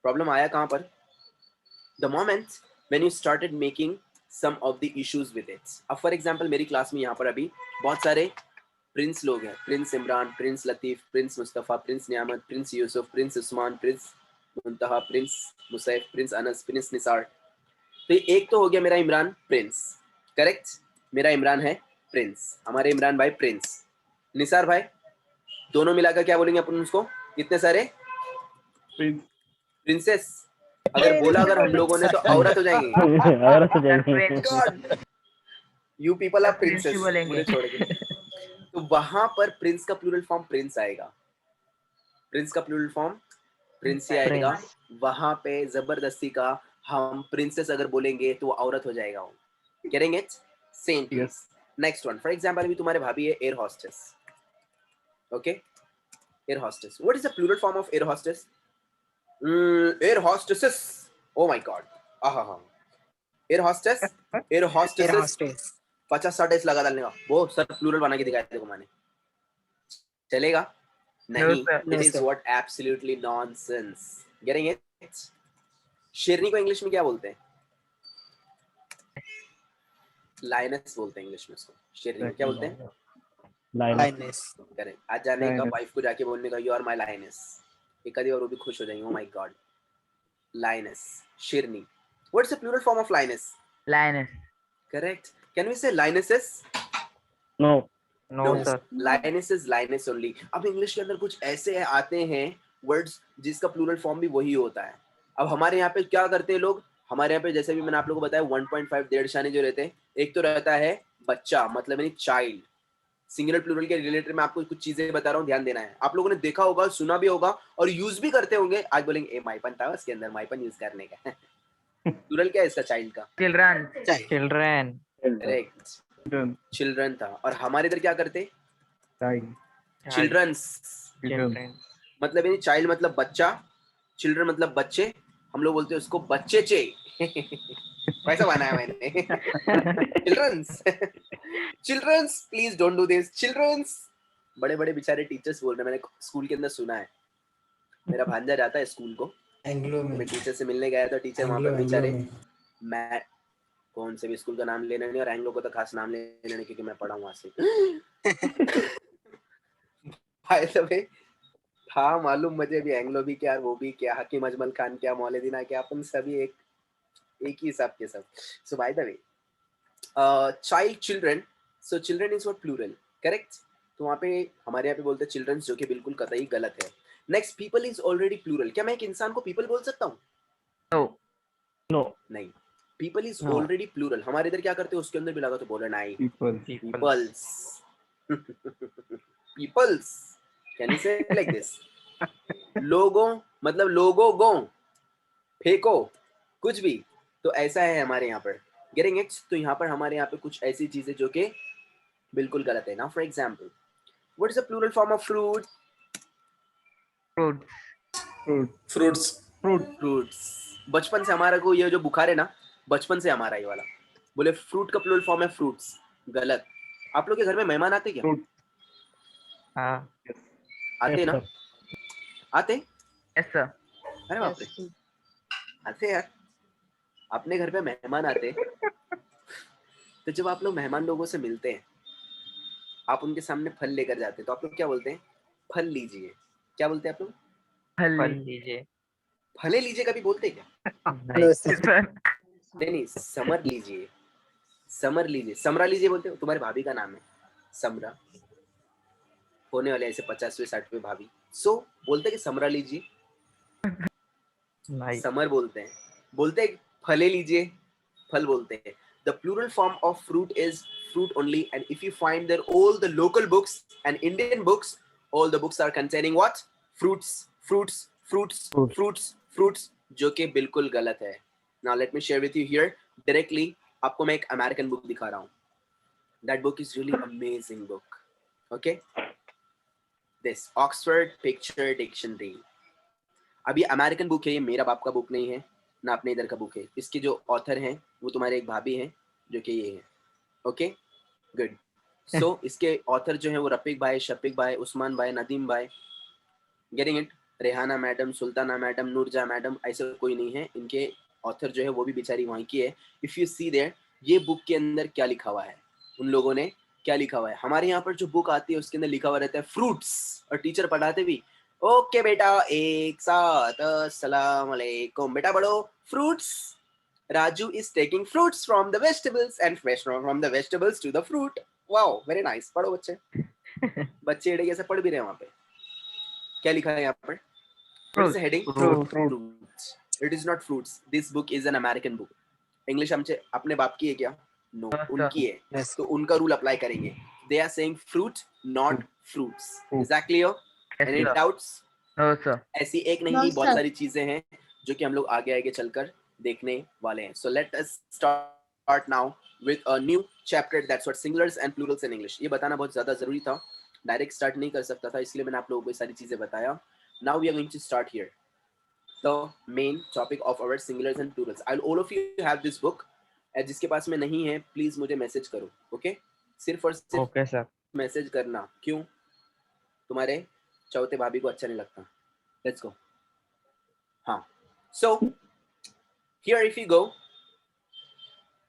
प्रॉब्लम आया कहाँ पर? The moment when you started making some of the issues with it. अब फॉर एग्जांपल मेरी क्लास में यहाँ पर अभी बहुत सारे प्रिंस लोग हैं. Prince Imran, prince Latif, prince Mustafa, prince Niyamat, prince Yusuf, prince Usman, prince Muntaha, prince Musaif, prince Anas, prince Nisar. तो एक तो हो गया मेरा इमरान प्रिंस. करेक्ट. मेरा इमरान है प्रिंस, हमारे इमरान भाई प्रिंस. निसार भाई, दोनों मिलाकर क्या बोलेंगे अपन उसको? कितने सारे? प्रिंसेस. अगर बोला अगर हम लोगों ने तो औरत हो जाएंगे. You people are princes. मुझे छोड़ के. तो वहां पर प्रिंस का प्लूरल फॉर्म प्रिंस आएगा. प्रिंस का प्लूरल फॉर्म प्रिंस ही आएगा. वहां पे जबरदस्ती का हम प्रिंसेस अगर बोलेंगे तो वो औरत हो जाएगा. Getting it? सेम चीज. Next one. फॉर एग्जांपल अभी तुम्हारे भाभी है air hostess. Okay. Air hostess. What is the plural form of air hostess? Air hostesses. Oh my god. आहा. Air hostess, air hostesses. 50-60 S लगा डालने का. वो सर प्लूरल बना के दिखाया देखो मैंने. चलेगा? नहीं. It is what absolutely nonsense. Getting it? शेरनी को इंग्लिश में क्या बोलते हैं? लाइनस बोलते हैं इंग्लिश में उसको. शेरनी में क्या बोलते हैं? Lioness. करेक्ट. आज जाने का वाइफ को जाके बोलने का यू आर माय लाइनस. एक आधी और वो भी खुश हो जाएंगे. Oh my god. लाइनस. शेरनी. What's the plural form of lioness? Lioness. Correct. Can we say lionesses? No. No, sir. Lioness is lioness only. अब इंग्लिश के अंदर कुछ ऐसे आते हैं वर्ड्स जिसका प्लूरल फॉर्म भी वही होता है। अब हमारे यहाँ पे क्या करते हैं लोग, हमारे यहाँ पे जैसे भी मैंने आप लोगों को बताया 1.5 डेढ़ शाने जो रहते हैं, एक तो रहता है बच्चा, मतलब यानी चाइल्ड। सिंगुलर प्लूरल के रिलेटेड मैं आपको कुछ चीजें बता रहा हूँ, ध्यान देना है। आप लोगों ने देखा होगा, सुना भी होगा और यूज भी करते होंगे। आज बोलेंगे ए माइपन था उसके अंदर, माइपन यूज करने का। प्लूरल क्या है इसका, चाइल्ड का? Children. Children. करेक्ट, चिल्ड्रन था। और हमारे इधर क्या करते, Child. Children's, Children. मतलब यानी चाइल्ड मतलब बच्चा, चिल्ड्रन मतलब बच्चे, हम लोग बोलते हैं उसको बच्चे चे। वैसा बनाया मैंने। Childrens, childrens please don't do this, childrens. बड़े बड़े बेचारे टीचर्स बोल रहे हैं, मैंने स्कूल के अंदर सुना है। मेरा भांजा जाता है स्कूल को, एंग्लो में, मैं टीचर से मिलने गया था, टीचर वहां एंग्लो पर एंग्लो बेचारे, में। मैं कौन से भी स्कूल का नाम लेना नहीं और एंग्लो को तो खास नाम लेना नहीं क्योंकि मैं पढ़ा हूँ वहां से। भाई साहब हाँ मालूम मुझे भी, एंग्लो भी क्या वो भी क्या, हकीम अजमल खान क्या, मौलवीना क्या, अपन सभी एक ही हिसाब के सब। So by the way child, children, so children is what plural, correct. तो वहाँ पे हमारे यहाँ पे बोलते हैं चिल्ड्रन, जो कि बिल्कुल कतई गलत है। Next, people is already plural. क्या मैं एक इंसान को पीपल बोल सकता हूँ? No. No. नहीं, people is No. Already plural. हमारे इधर क्या करते हैं, उसके अंदर भी लगा तो बोला नहीं, People. Peoples. Peoples, can you say like this? लोगों मतलब लोगों गो, फेंको, कुछ भी, तो ऐसा है हमारे यहाँ पर। Getting it? तो यहाँ पर हमारे यहाँ पे कुछ ऐसी चीजें जो कि बिल्कुल गलत है। Now for example, what is the plural form of fruit? Fruits. Fruits. Fruits. बचपन से हमारा को ये जो बुखार है ना, बचपन से हमारा ये वाला, बोले फ्रूट का प्लूरल फॉर्म है फ्रूट्स, गलत। आप लोग के घर में मेहमान आते क्या? Fruit. हाँ. आते ना? आते? Yes, sir. अरे बाप रे, आते यार। अपने घर पे मेहमान आते, तो जब आप लोग मेहमान लोगों से मिलते हैं, आप उनके सामने फल लेकर जाते हैं, तो आप लोग क्या बोलते हैं? फल लीजिए। क्या बोलते हैं आप लोग? फल Halli. लीजिए. फले लीजिए कभी बोलते हैं क्या? नहीं. No sir, Yes, sir. नहीं, समर लीजिए, समर लीजिए, समरा लीजिए बोलते हो। तुम्हारी भाभी का नाम है समरा, होने वाले ऐसे 50वें 60वें भाभी, सो बोलते हैं कि समरा लीजिए, नहीं. समर बोलते हैं। बोलते हैं फले लीजिए, फल बोलते हैं। The plural form of fruit is fruit only, and if you find that all the local books and Indian books, all the books are containing what? Fruits, fruits, fruits, Fruits. fruits, fruits, जो कि बिल्कुल गलत है। Now let me share with you here directly. आपको मैं एक American book दिखा रहा हूँ। That book is really amazing book. Okay? This Oxford Picture Dictionary. अब ये अमेरिकन बुक है, ये मेरा बाप का बुक नहीं है ना अपने इधर का बुक है। इसके जो ऑथर हैं वो तुम्हारे एक भाभी हैं जो कि ये है। Okay, good. सो इसके ऑथर जो है वो रफीक भाई, शफीक भाई, उस्मान भाई, नदीम भाई। Getting it? Rehana madam, Sultana madam, नूरजा madam, ऐसे कोई नहीं है। इनके ऑथर जो है वो भी बेचारी वहीं की है। इफ यू सी देयर, ये बुक के अंदर क्या लिखा हुआ है, उन लोगों ने क्या लिखा हुआ है। हमारे यहाँ पर जो बुक आती है उसके अंदर लिखा हुआ रहता है फ्रूट्स, और टीचर पढ़ाते भी ओके बेटा एक साथ अस्सलाम वालेकुम, बेटा पढ़ो fruits. Raju is taking fruits from the vegetables and from the vegetables to the fruit. Wow, very nice. पढ़ो बच्चे, बच्चे एड़े कैसे पढ़ भी रहे हैं वहां पे। क्या लिखा है यहाँ पर? What's the heading? Fruits. It is not fruits. This book is an American book. English हमसे अपने बाप की है क्या? No, उनकी है। Yes. तो उनका रूल अप्लाई करेंगे। They are saying fruit, not fruits. Is that clear? Yes, Any sir. doubts? No, sir. ऐसी एक नहीं बहुत सारी चीजें हैं जो कि हम लोग आगे आगे चलकर देखने वाले हैं। So let us start now with a new chapter. That's what singulars and plurals in English. ये बताना बहुत ज्यादा जरूरी था, डायरेक्ट स्टार्ट नहीं कर सकता था, इसलिए मैंने आप लोगों को ये सारी चीजें बताया। Now we are going to start here. The main topic of our singulars and plurals. All of you have this book. जिसके पास में नहीं है प्लीज मुझे मैसेज करो, ओके? सिर्फ और सिर्फ ओके सर. मैसेज करना। क्यों? तुम्हारे चौथे भाभी को अच्छा नहीं लगता। Let's go. हाँ, so here if you go,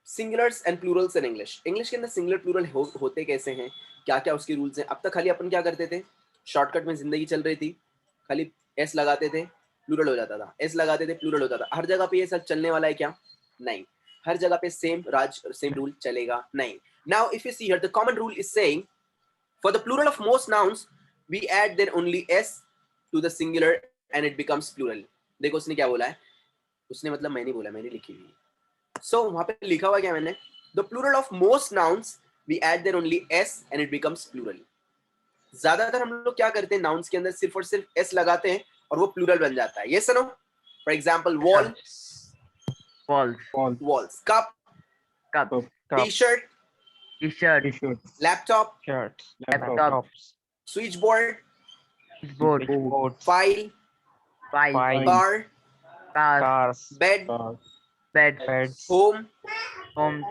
singulars and plurals in English. English के अंदर सिंगुलर प्लूरल होते कैसे हैं, क्या क्या उसके रूल्स हैं। अब तक खाली अपन क्या करते थे, शॉर्टकट में जिंदगी चल रही थी, खाली एस लगाते थे प्लूरल हो जाता था, एस लगाते थे प्लूरल हो जाता था। हर जगह पे ये सब चलने वाला है क्या? नहीं, हर जगह पे सेम रूल चलेगा नहीं। Now if you see here, the common rule is saying for the plural of most nouns we add their only s to the singular and it becomes plural. देखो उसने क्या बोला है, उसने मतलब मैंने बोला, मैंने लिखी हुई है. So वहां पे लिखा हुआ क्या मैंने, the plural of most nouns we add there only s and it becomes plural. ज्यादातर हम लोग क्या करते हैं, नाउन्स के अंदर सिर्फ और सिर्फ s लगाते हैं और वो प्लूरल बन जाता है. yes or no? For example, wall, Walls. walls, cup, Cup. t-shirt, T-shirt. T-shirt. laptop, Shirts. Laptop. Laptops. switchboard, Board. Boats. file, File. File. car, Car. Cars. bed, Car. Bed. Beds. home. Home.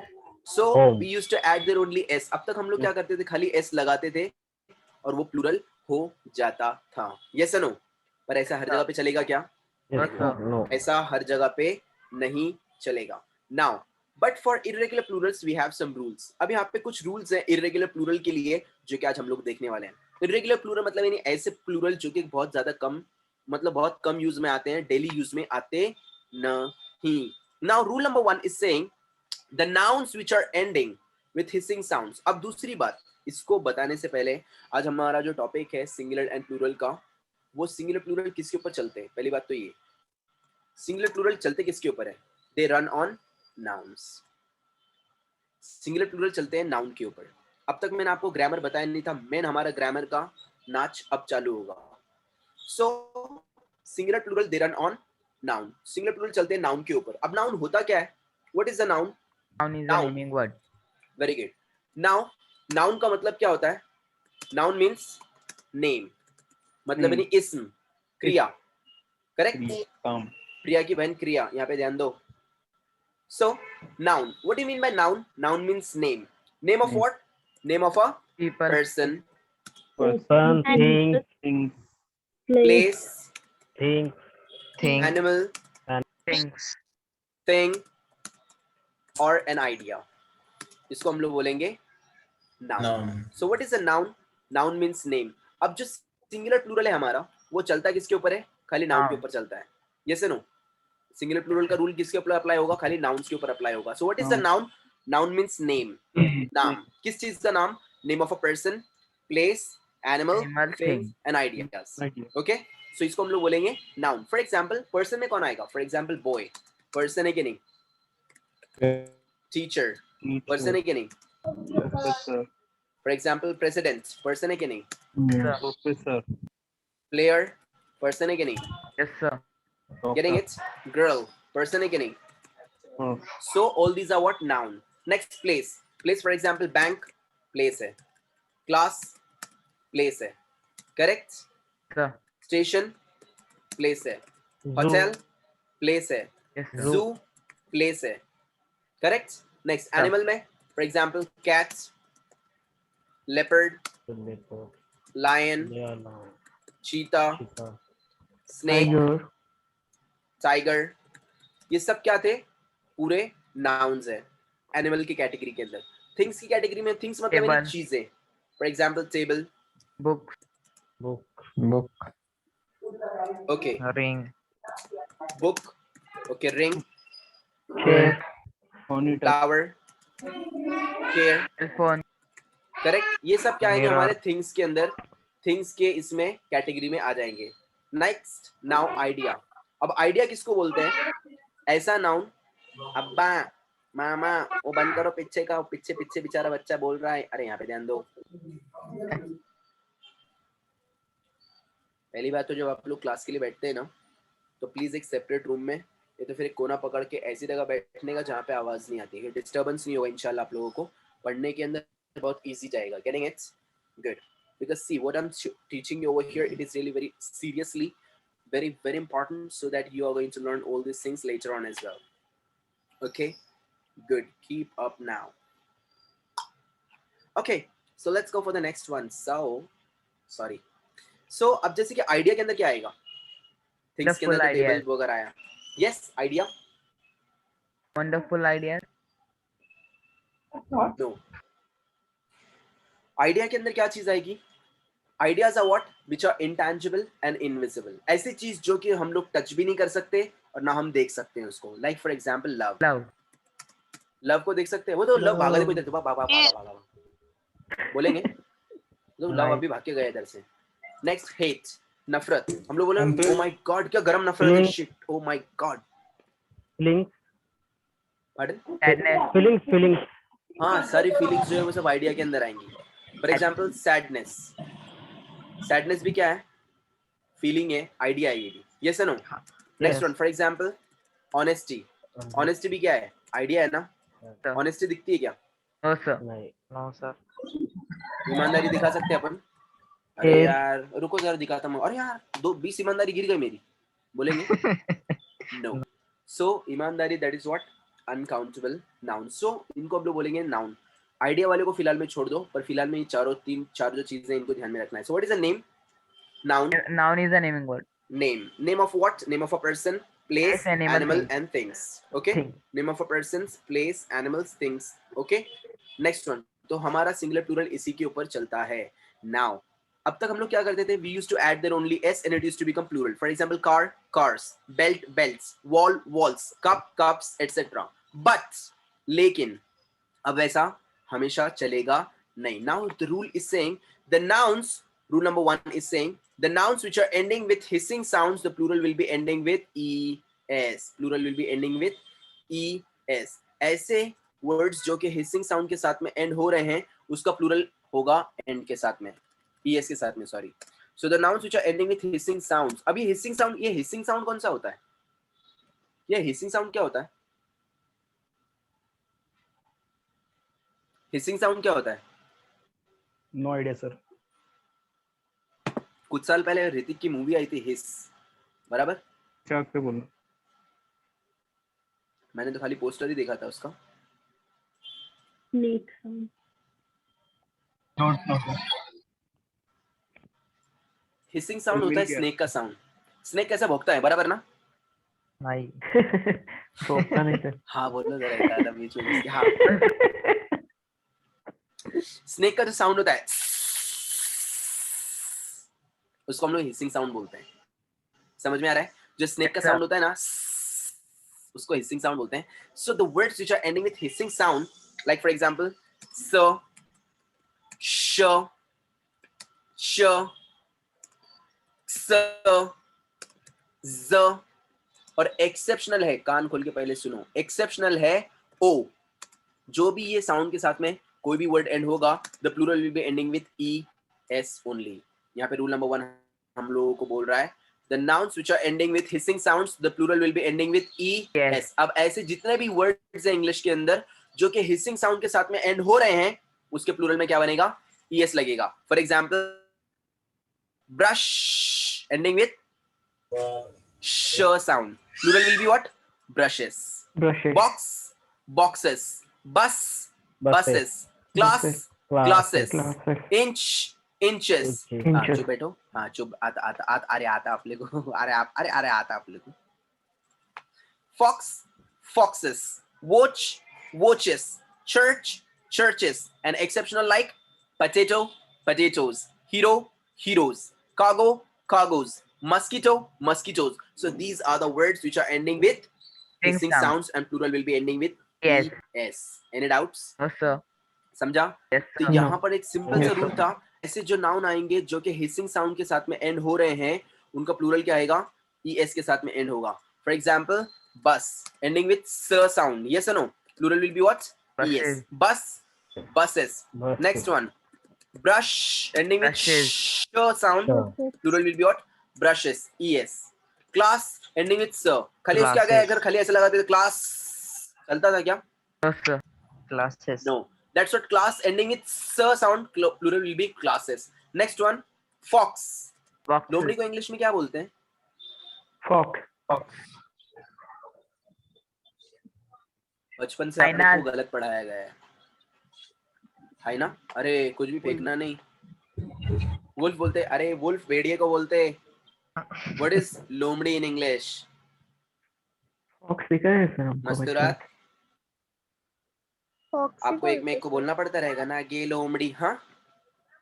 So Home. we used to add there only s. अब तक हम लोग क्या करते थे, खाली s लगाते थे और वो प्लूरल हो जाता था. yes or no? पर ऐसा हर जगह पे चलेगा क्या? Yes, sir. no. ऐसा हर जगह पे नहीं चलेगा. Now, but for irregular plurals we have some rules. अब यहाँ पे कुछ rules हैं irregular plural के लिए जो कि आज हम लोग देखने वाले हैं. irregular plural मतलब यानी ऐसे plural जो कि बहुत ज्यादा कम, मतलब बहुत कम यूज में आते हैं, डेली यूज में आते नहीं. Now rule number 1 is saying the nouns which are ending with hissing sounds. अब दूसरी बात, इसको बताने से पहले आज हमारा जो टॉपिक है सिंगुलर एंड प्लूरल का, वो सिंगुलर प्लूरल किसके ऊपर चलते हैं? पहली बात तो ये, सिंगुलर प्लूरल चलते किसके ऊपर है? They run on nouns. Singular plural चलते हैं नाउन के ऊपर. अब तक मैंने आपको ग्रामर बताया नहीं था, मेन हमारा ग्रामर का नाच अब चालू होगा. So singular plural they run on noun. Singular plural चलते हैं नाउन के ऊपर. अब नाउन होता क्या है? What is the noun? Noun is a Noun. naming word. Very good. Now noun का मतलब क्या होता है? नाउन मीन्स नेम, मतलब यानी इस्म, क्रिया. करेक्ट? Come. प्रिया की बहन क्रिया, यहाँ पे ध्यान दो. So noun, what do you mean by noun? Noun means name. Name of what? Name of a People. Person, Person, And thing, place, thing, Thing. Animal, Things. Thing और एन आइडिया. इसको हम लोग बोलेंगे noun. Noun. So what is a noun? Noun means name. अब जो singular plural है हमारा, वो चलता किसके ऊपर है? खाली नाउन के Noun. ऊपर चलता है. Yes no? सिंगुलर प्लूरल का रूल किसके ऊपर अप्लाई होगा? खाली नाउन्स के ऊपर अप्लाई होगा. So what is the noun? Noun means name. नाम, किस चीज का नाम? Name of a person, place, animal, Animal. Thing Thing. And ideas. idea. Okay, so इसको हम लोग बोलेंगे नाउन. फॉर एग्जांपल, पर्सन में कौन आएगा? फॉर एग्जांपल बॉय, पर्सन है कि नहीं? टीचर, पर्सन है कि नहीं? Professor, for example president, person है कि नहीं? professor, प्लेयर, पर्सन है कि नहीं? Yes, sir. Getting doctor, it? Girl, person है कि नहीं? uh, So all these are what? Noun. Next, place. Place, for example, bank, place है. Class, place है. Correct? Sir. Station, place है. Hotel, place है. Yes, sir. Zoo, place है. Correct? Next, Sir. animal में, for example, cat, leopard, lion, cheetah, snake, tiger. ये सब क्या थे? पूरे नाउन्स है एनिमल की कैटेगरी के अंदर. थिंग्स की कैटेगरी में, थिंग्स मतलब यानी Table. चीजें. For example table. Book. Book. Okay, Ring. Book. Okay, ring, Chair. monitor, flower, chair. Cell phone. Correct? ये सब क्या आएंगे Mirror. हमारे थिंग्स के अंदर, थिंग्स के इसमें कैटेगरी में आ जाएंगे. Next, now idea. अब आइडिया किसको बोलते हैं? ऐसा नाउन, अब्बा, मामा, वो बंद करो पीछे का, पीछे पीछे बेचारा बच्चा बोल रहा है. अरे यहाँ पे ध्यान दो. पहली बात तो जब आप लोग क्लास के लिए बैठते हैं ना, तो प्लीज एक सेपरेट रूम में, या तो फिर एक कोना पकड़ के ऐसी जगह बैठने का जहाँ पे आवाज नहीं आती है, डिस्टर्बेंस नहीं होगा. इंशाल्लाह आप लोगों को पढ़ने के अंदर बहुत इजी जाएगा. Getting it? Good. Because see what I'm teaching you over here, it is really very seriously, very important, so that you are going to learn all these things later on as well. Okay, good. Keep up now. Okay, so let's go for the next one. So अब जैसे कि idea के अंदर क्या आएगा? Things के अंदर Wonderful table idea. वगैरह आया. Yes, idea. Wonderful idea. No, idea के अंदर क्या चीज आएगी? Ideas are what which are intangible and invisible. ऐसी चीज जो कि हम लोग टच भी नहीं कर सकते और ना हम देख सकते हैं उसको. Like for example love. Love. Love को देख सकते हैं? वो तो लव भागा देखो इधर, भागा बोलेंगे तो लव अभी भाग के गए इधर से. Next, hate. नफरत, हम लोग बोले Empathy. ओ माय गॉड क्या गरम नफरत है, shit, O my God, Feelings. Pardon, sadness, Feelings. हाँ सारी फीलिंग्स जो है वो सब आइडिया के अंदर आएंगी. फॉर एग्जाम्पल सैडनेस, सैडनेस भी क्या है, फीलिंग है, आइडिया है ये भी, yes no. Next one for example honesty, honesty भी क्या है, आइडिया है ना. sir. ऑनेस्टी दिखती है क्या, No, sir. No, sir. ईमानदारी दिखा सकते हैं अपन. अरे Yes. यार रुको जरा दिखाता हूँ, अरे यार 20 ईमानदारी गिर गई मेरी, बोलेंगे नो. सो ईमानदारी that is what, uncountable noun. So इनको हम लोग बोलेंगे नाउन. आइडिया वाले को फिलहाल में छोड़ दो, पर फिलहाल में ये चार जो चीजें इनको ध्यान में रखना है. So what is a name, noun, Noun is a naming word. name of what, name of a person, place, Place, animal thing. and things. Okay, Thing. name of a person's, place, animals, things. Okay, next one. तो हमारा singular plural इसी के ऊपर चलता है. Now अब तक हम लोग क्या करते थे, we used to add there only s and it used to become plural. For example, car, cars, belt, belts, wall, walls, cup, cups, etc. But लेकिन अब ऐसा हमेशा चलेगा नहीं. Now the rule is saying the nouns, rule number 1 is saying the nouns which are ending with hissing sounds, the plural will be ending with es. Plural will be ending with es. ऐसे words जो कि hissing sound के साथ में end हो रहे हैं, उसका plural होगा end के साथ में, es के साथ में, sorry. So the nouns which are ending with hissing sounds. अब ये hissing sound, ये hissing sound कौन सा होता है, ये hissing sound क्या होता है, hissing sound क्या होता है. No idea, sir. कुछ साल पहले ऋतिक की मूवी आई थी हिस, बराबर. क्या आपसे बोलूं? मैंने तो खाली पोस्टर ही देखा था उसका. Snake sound. Don't know, sir. Hissing sound तो होता है मिल गया. स्नेक का साउंड. स्नेक कैसे भौंकता है, बराबर ना. नहीं. सोचता नहीं sir. हाँ बोलो जरा एक आधा बीच में इसके. हाँ स्नेक का जो साउंड होता है उसको हम लोग हिसिंग साउंड बोलते हैं. समझ में आ रहा है, जो स्नेक का साउंड होता है ना उसको हिसिंग साउंड बोलते हैं. So the words which are ending with hissing sound, like for example स, श, श, स, ज, और एक्सेप्शनल है, कान खोल के पहले सुनो, एक्सेप्शनल है ओ. जो भी ये साउंड के साथ में कोई भी वर्ड एंड होगा, the plural will be ending with E S only. यहाँ पे रूल नंबर 1 हम लोगों को बोल रहा है, the nouns which are ending with hissing sounds, the plural will be ending with E S. अब ऐसे जितने भी वर्ड्स हैं इंग्लिश के अंदर जो कि हिसिंग साउंड के साथ में एंड हो रहे हैं, उसके प्लूरल में क्या बनेगा, ई एस लगेगा. For example brush ending with sh sound, plural will be what, brushes. Brushes. Box, boxes. Bus, buses. Class, classes. Inch, inches. हाँ चुप बैठो, हाँ चुप. आता अरे आता आप लोगों को, अरे आता आप लोगों को. Fox, foxes. Watch, watches. Church, churches. An exceptional like potato, potatoes. Hero, heroes. Cargo, cargos. Mosquito, mosquitoes. So these are the words which are ending with hissing sounds and plural will be ending with Yes. es. Any doubts? No, sir. समझा. Yes, तो sir. यहाँ पर एक simple सा rule था, ऐसे जो noun आएंगे जो कि हिसिंग साउंड के साथ में एंड हो रहे हैं, उनका प्लूरल क्या आएगा, es के साथ में एंड होगा. For example bus ending with स साउंड, यस और no, plural will be what, es. Bus, buses. Next one, brush ending with sh sound, plural will be what, brushes, es. Class ending with s. खाली उसके आगे अगर खाली ऐसे लगाते तो क्लास चलता था क्या, No, sir. Classes. no. That's what class ending with s sound, plural will be classes. Next one, fox. Boxes. लोमड़ी को इंग्लिश में क्या बोलते हैं, Fox. बचपन से आप Hyena. लोगों को गलत पढ़ाया गया है, है ना. अरे कुछ भी फेंकना नहीं. वुल्फ बोलते, अरे वुल्फ भेड़िए को बोलते. What is लोमड़ी in English? Fox सीखा है सर हमको मस्तूरात. Foxy आपको एक में बोलते एक को बोलना पड़ता रहेगा ना, गे लोमड़ी. हाँ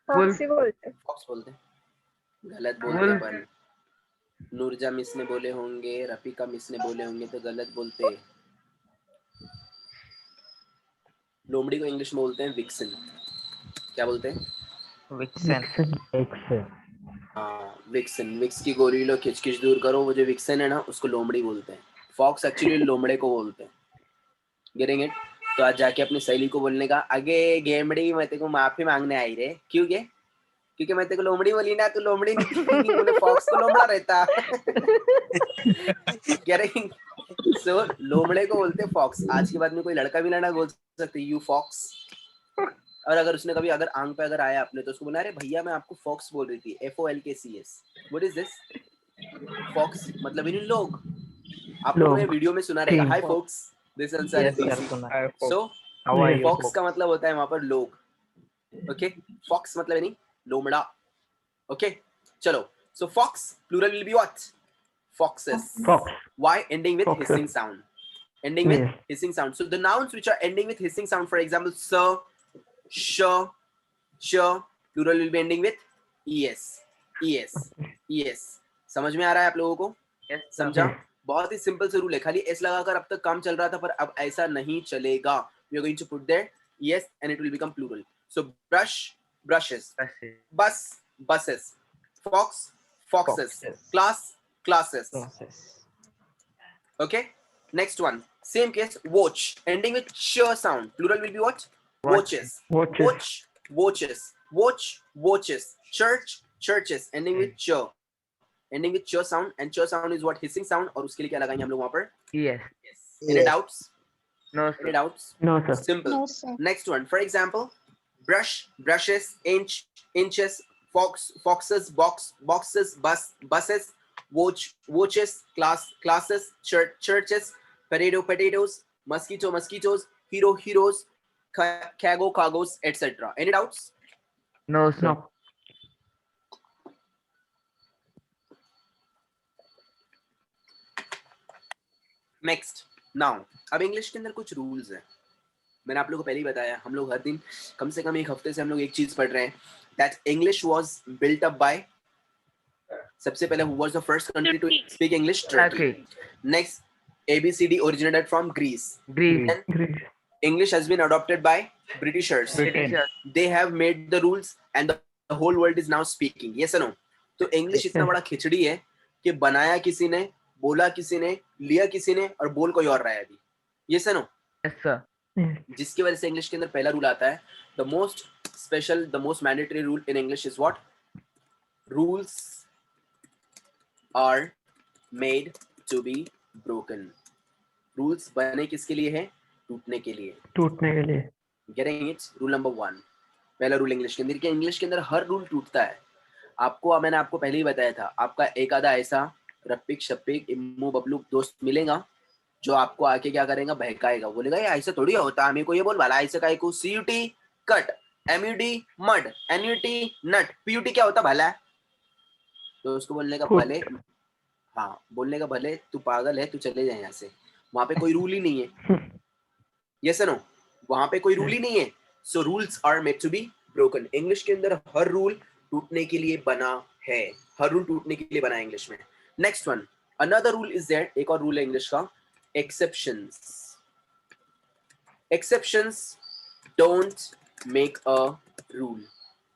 Foxy बोलते फॉक्स बोलते, गलत बोलते अपन. नूरजा मिस ने बोले होंगे, रफीका मिस ने बोले होंगे तो गलत बोलते. लोमड़ी को इंग्लिश में बोलते हैं विक्सन. क्या बोलते हैं, Vixen. हाँ विक्सन, विक्स की गोली लो, खिचखिच दूर करो। वो जो विक्सन है ना, उसको लोमड़ी बोलते हैं। फॉक्स एक्चुअली लोमड़े को बोलते हैं। Getting it? तो आज जाके अपनी सहेली को बोलने का, आगे गेमड़ी मैं तेरे को माफी मांगने आई रे। क्यों गे? क्योंकि मैं तेरे को लोमड़ी बोली ना, तू लोमड़ी नहीं, तूने फॉक्स को लोमड़ा रहता। गेटिंग? सो लोमड़े को बोलते हैं फॉक्स। आज के बाद में कोई लड़का भी लड़का बोल सकते यू फॉक्स। और अगर उसने कभी अगर आंख पे अगर आया आपने, तो उसको बोला, अरे भैया मैं आपको फॉक्स बोल रही थी, FOLKCS। What is this? Folks मतलब इन लोग। आप लोगों ने वीडियो में सुना रहेगा, hi fox, this answer Yes, is sir, easy. सुना। So How are you, fox folks? का मतलब होता है वहां पर लोग। ओके, फॉक्स मतलब नहीं लोमड़ा। ओके, चलो। So fox plural will be what? Foxes. Fox. Why? Ending with Foxes. hissing sound. Ending with Yes. hissing sound. So the nouns which are ending with hissing sound, for example, sir, sure, sure, plural will be ending with es, es, es. समझ में आ रहा है आप लोगों को? Yes, sir. समझा? Yes. बहुत ही simple से रूल है, खाली एस लगाकर अब तक काम चल रहा था, पर अब ऐसा नहीं चलेगा। We are going to put there yes and it will become plural. So brush, brushes. Buses. Bus, buses. Fox, foxes. Foxes. Class, classes. Process. Okay, next one, same case, watch, ending with sh sound, plural will be what? Watches. Watches. Watch, watches. Watch, watches. Church, churches, ending with ch, ending with ch sound, and ch sound is what? Hissing sound। और उसके लिए क्या लगाएंगे हम लोग वहां पर? Yes. Any doubts? No, Any sir. doubts? No, sir. Simple. No, sir. Next one, for example, brush, brushes, inch, inches, fox, foxes, box, boxes, bus, buses, watch, watches, class, classes, church, churches, potato, potatoes, mosquito, mosquitoes, hero, heroes, cargo, cargos, etc. Any doubts? No, sir. No. Next, now, अब English के अंदर कुछ rules हैं। मैंने आप लोगों को पहले ही बताया, हम लोग हर दिन कम से कम एक हफ्ते से हम लोग एक चीज पढ़ रहे हैं, that English was built up by, सबसे पहले who was the first country to speak English? Turkey. Okay. Next, ABCD originated from Greece. Greece. Then Greece. English has been adopted by Britishers. Britain. Sir. They have made the rules and the whole world is now speaking. Yes or no? तो English इतना बड़ा खिचड़ी है कि बनाया किसी ने, बोला किसी ने, लिया किसी ने, और बोल कोई और रहा है अभी। Yes or no? Yes, sir. Yes. जिसकी वजह से इंग्लिश के अंदर पहला रूल आता है, the most special, the most mandatory rule in English is what? Rules are made to be broken. Rules बने किसके लिए है? टूटने के लिए। टूटने के लिए। Getting it? Rule number 1. पहला रूल इंग्लिश के अंदर, कि इंग्लिश के अंदर हर रूल टूटता है। आपको, मैंने आपको पहले ही बताया था, आपका एक आधा ऐसा रप्पिक शप्पिक इम्मू बबलू दोस्त मिलेगा जो आपको आके क्या करेगा? बहकाएगा, बोलेगा ये ऐसे थोड़ी होता, हमें को ये बोल वाला ऐसे का को CUT cut, MUD mud, NUT नट, PUT क्या होता भला? तो उसको बोलने का भले, हाँ बोलने का भले तू पागल है, तू चले जाए यहाँ से, वहां पे कोई रूल ही नहीं है। Yes no? वहां पे कोई रूल ही नहीं है। So rules are made to be broken. English के अंदर हर रूल टूटने के लिए बना है, हर रूल टूटने के लिए बना है इंग्लिश में। Next one, another rule is that, एक और रूल है इंग्लिश का, exceptions. Exceptions don't make a rule.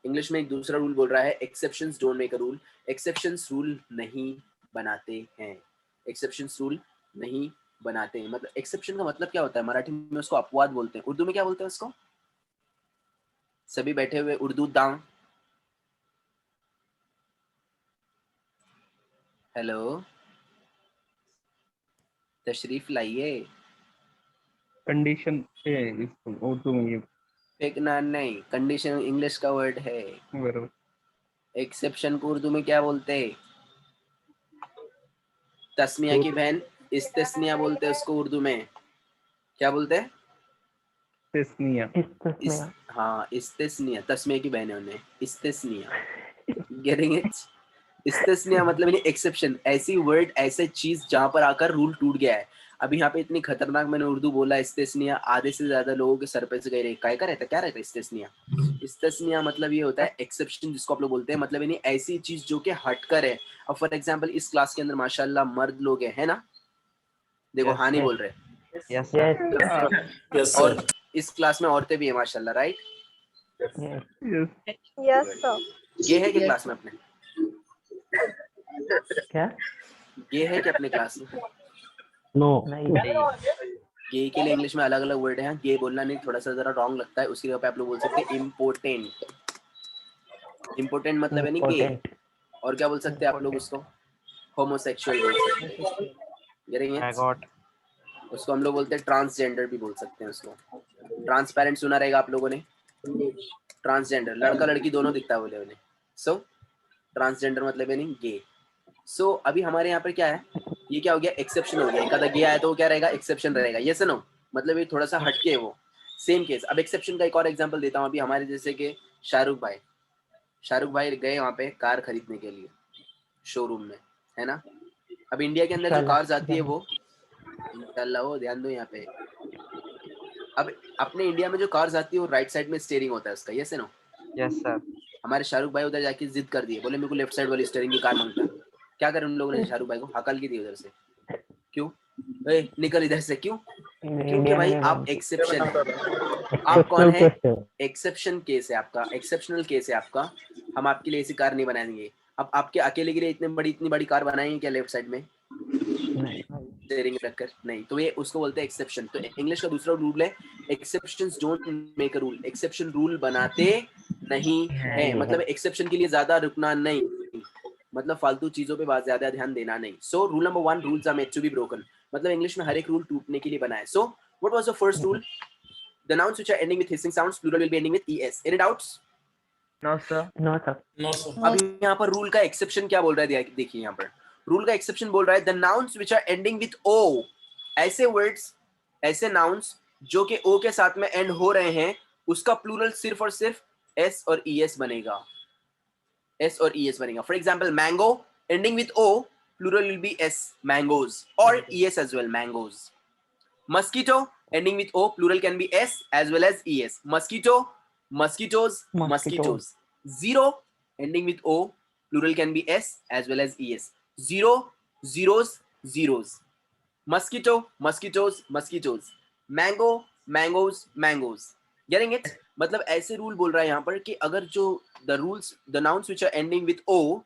English में एक दूसरा रूल बोल रहा है, exceptions don't make a rule. Exceptions rule नहीं बनाते हैं, एक्सेप्शंस रूल नहीं बनाते हैं। मतलब एक्सेप्शन का मतलब क्या होता है? मराठी में उसको अपवाद बोलते हैं, उर्दू में क्या बोलते हैं उसको? सभी बैठे हुए उर्दू दांग, हेलो, तशरीफ लाइए। कंडीशन उर्दू में ये फेंकना नहीं, कंडीशन इंग्लिश का वर्ड है। बराबर। एक्सेप्शन को उर्दू में क्या बोलते हैं? तस्मिया की बहन इस्तिस्निया बोलते हैं उसको उर्दू में। क्या बोलते हैं? तस्निया। हाँ इस्तिस्निया, तस्मिया की बहन है उन्हें इस्तिस्निया। Getting it? इस्तिस्निया मतलब एक्सेप्शन, ऐसी वर्ड, ऐसे चीज जहां पर आकर रूल टूट गया है। अभी यहाँ पे इतनी खतरनाक मैंने उर्दू बोला इस्तिस्निया, आधे से ज्यादा लोगों के सर पे से गए, काय का रहता, क्या रहता है इस्तिस्निया? इस्तिस्निया मतलब ये होता है एक्सेप्शन, जिसको आप लोग बोलते हैं, मतलब यानी ऐसी चीज जो कि हटकर है। अब फॉर एग्जांपल इस क्लास के अंदर माशाल्लाह मर्द लोग हैं, है ना? देखो हाँ नहीं बोल रहे। Yes, sir. Yes, और sir. इस क्लास में औरतें भी हैं माशाल्लाह, right? Yes. Yes. Yes, sir. ये है कि क्लास में अपने क्या? गे है क्या अपने क्लास में? नो नहीं गे के लिए इंग्लिश में अलग अलग वर्ड है, गे बोलना नहीं, थोड़ा सा जरा रॉन्ग लगता है, उसकी जगह पे आप लोग बोल सकते हैं इम्पोर्टेंट। इम्पोर्टेंट मतलब है नहीं गे, इम्पोर्टेंट और क्या बोल सकते हैं आप लोग उसको? होमोसेक्सुअल बोल सकते हैं। मैगॉट उसको हम लोग बोलते हैं ट्रांसजेंडर भी बोल सकते हैं उसको। ट्रांसपेरेंट सुना रहेगा आप लोगों ने, ट्रांसजेंडर लड़का लड़की दोनों दिखता है बोले उन्हें। सो ट्रांसजेंडर मतलब है नहीं गे। सो अभी हमारे यहाँ पर क्या है, ये क्या हो गया, एक्सेप्शन हो गया। एक आधा गे आया तो वो क्या रहेगा, एक्सेप्शन रहेगा। यस नो, मतलब ये थोड़ा सा हटके है वो, सेम केस। अब एक्सेप्शन का एक और एग्जांपल देता हूँ। अभी हमारे जैसे कि शाहरुख भाई गए वहाँ पे कार खरीदने के लिए शोरूम में, है ना। अब इंडिया के अंदर जो कार्स आती है वो, इंशाल्लाह वो ध्यान दो यहाँ पे, अब अपने इंडिया में जो कार्स आती है वो राइट साइड में स्टीयरिंग होता है उसका। Yes no? यस सर हमारे शाहरुख भाई उधर जाके जिद कर दिए, बोले मेरे को लेफ्ट साइड वाली स्टीयरिंग की कार मांगता है। क्या करें उन लोगों ने, शाहरुख भाई को हकल की दी उधर से। क्यों? ए, निकल इधर से। क्यों? क्योंकि भाई आप एक्सेप्शन है। आप कौन है? एक्सेप्शन केस है आपका, एक्सेप्शनल केस है आपका। हम आपके लिए ऐसी कार नहीं बनाएंगे। अब आपके अकेले के लिए इतनी बड़ी कार बनाएंगे क्या लेफ्ट साइड में स्टीयरिंग रखकर? नहीं। तो ये उसको बोलते हैं एक्सेप्शन। तो इंग्लिश का दूसरा रूल है, exceptions don't make a rule. Exception rule बनाते नहीं है, मतलब एक्सेप्शन के लिए ज्यादा रुकना नहीं, मतलब फालतू चीजों पे बहुत ज्यादा ध्यान देना नहीं। So rule number 1, rules are made to be broken. मतलब इंग्लिश में हर एक रूल टूटने के लिए बना है। So what was the first rule? The nouns which are ending with hissing sounds, plural will be ending with es. Any doubts? No sir. No sir No, sir. अब यहाँ पर रूल का एक्सेप्शन क्या बोल रहा है, देखिए यहाँ पर रूल का एक्सेप्शन बोल रहा है the nouns which are ending with o, ऐसे वर्ड्स, ऐसे नाउन्स जो कि o के साथ में एंड हो रहे हैं, उसका प्लूरल सिर्फ और सिर्फ s और es बनेगा। s और es बनेगा। For example mango ending with o, plural will be s, mangoes, और es as well, mangoes. Mosquito ending with o, plural can be s as well as es. Mosquito, mosquitoes, mosquitoes. Zero ending with o, plural can be s as well as es. Zero, zeros, zeros. Mosquito, mosquitoes, mosquitoes. Mango, mangoes, mangoes. Getting it? मतलब ऐसे rule बोल रहा है यहाँ पर कि अगर जो the rules, the nouns which are ending with o,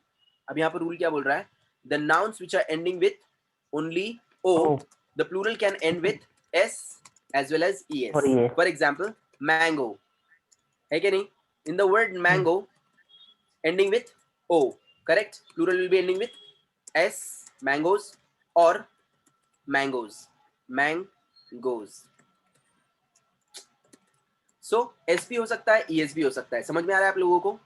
अब यहाँ पर रूल क्या बोल रहा है, the nouns which are ending with only o, the plural can end with s as well as es. For example, mango, है क्या नहीं? In the word mango ending with o, correct? Plural will be ending with s, mangoes, or mangoes, mangoes. So s भी हो सकता है, es भी हो सकता है। समझ में आ रहा है आप लोगों को?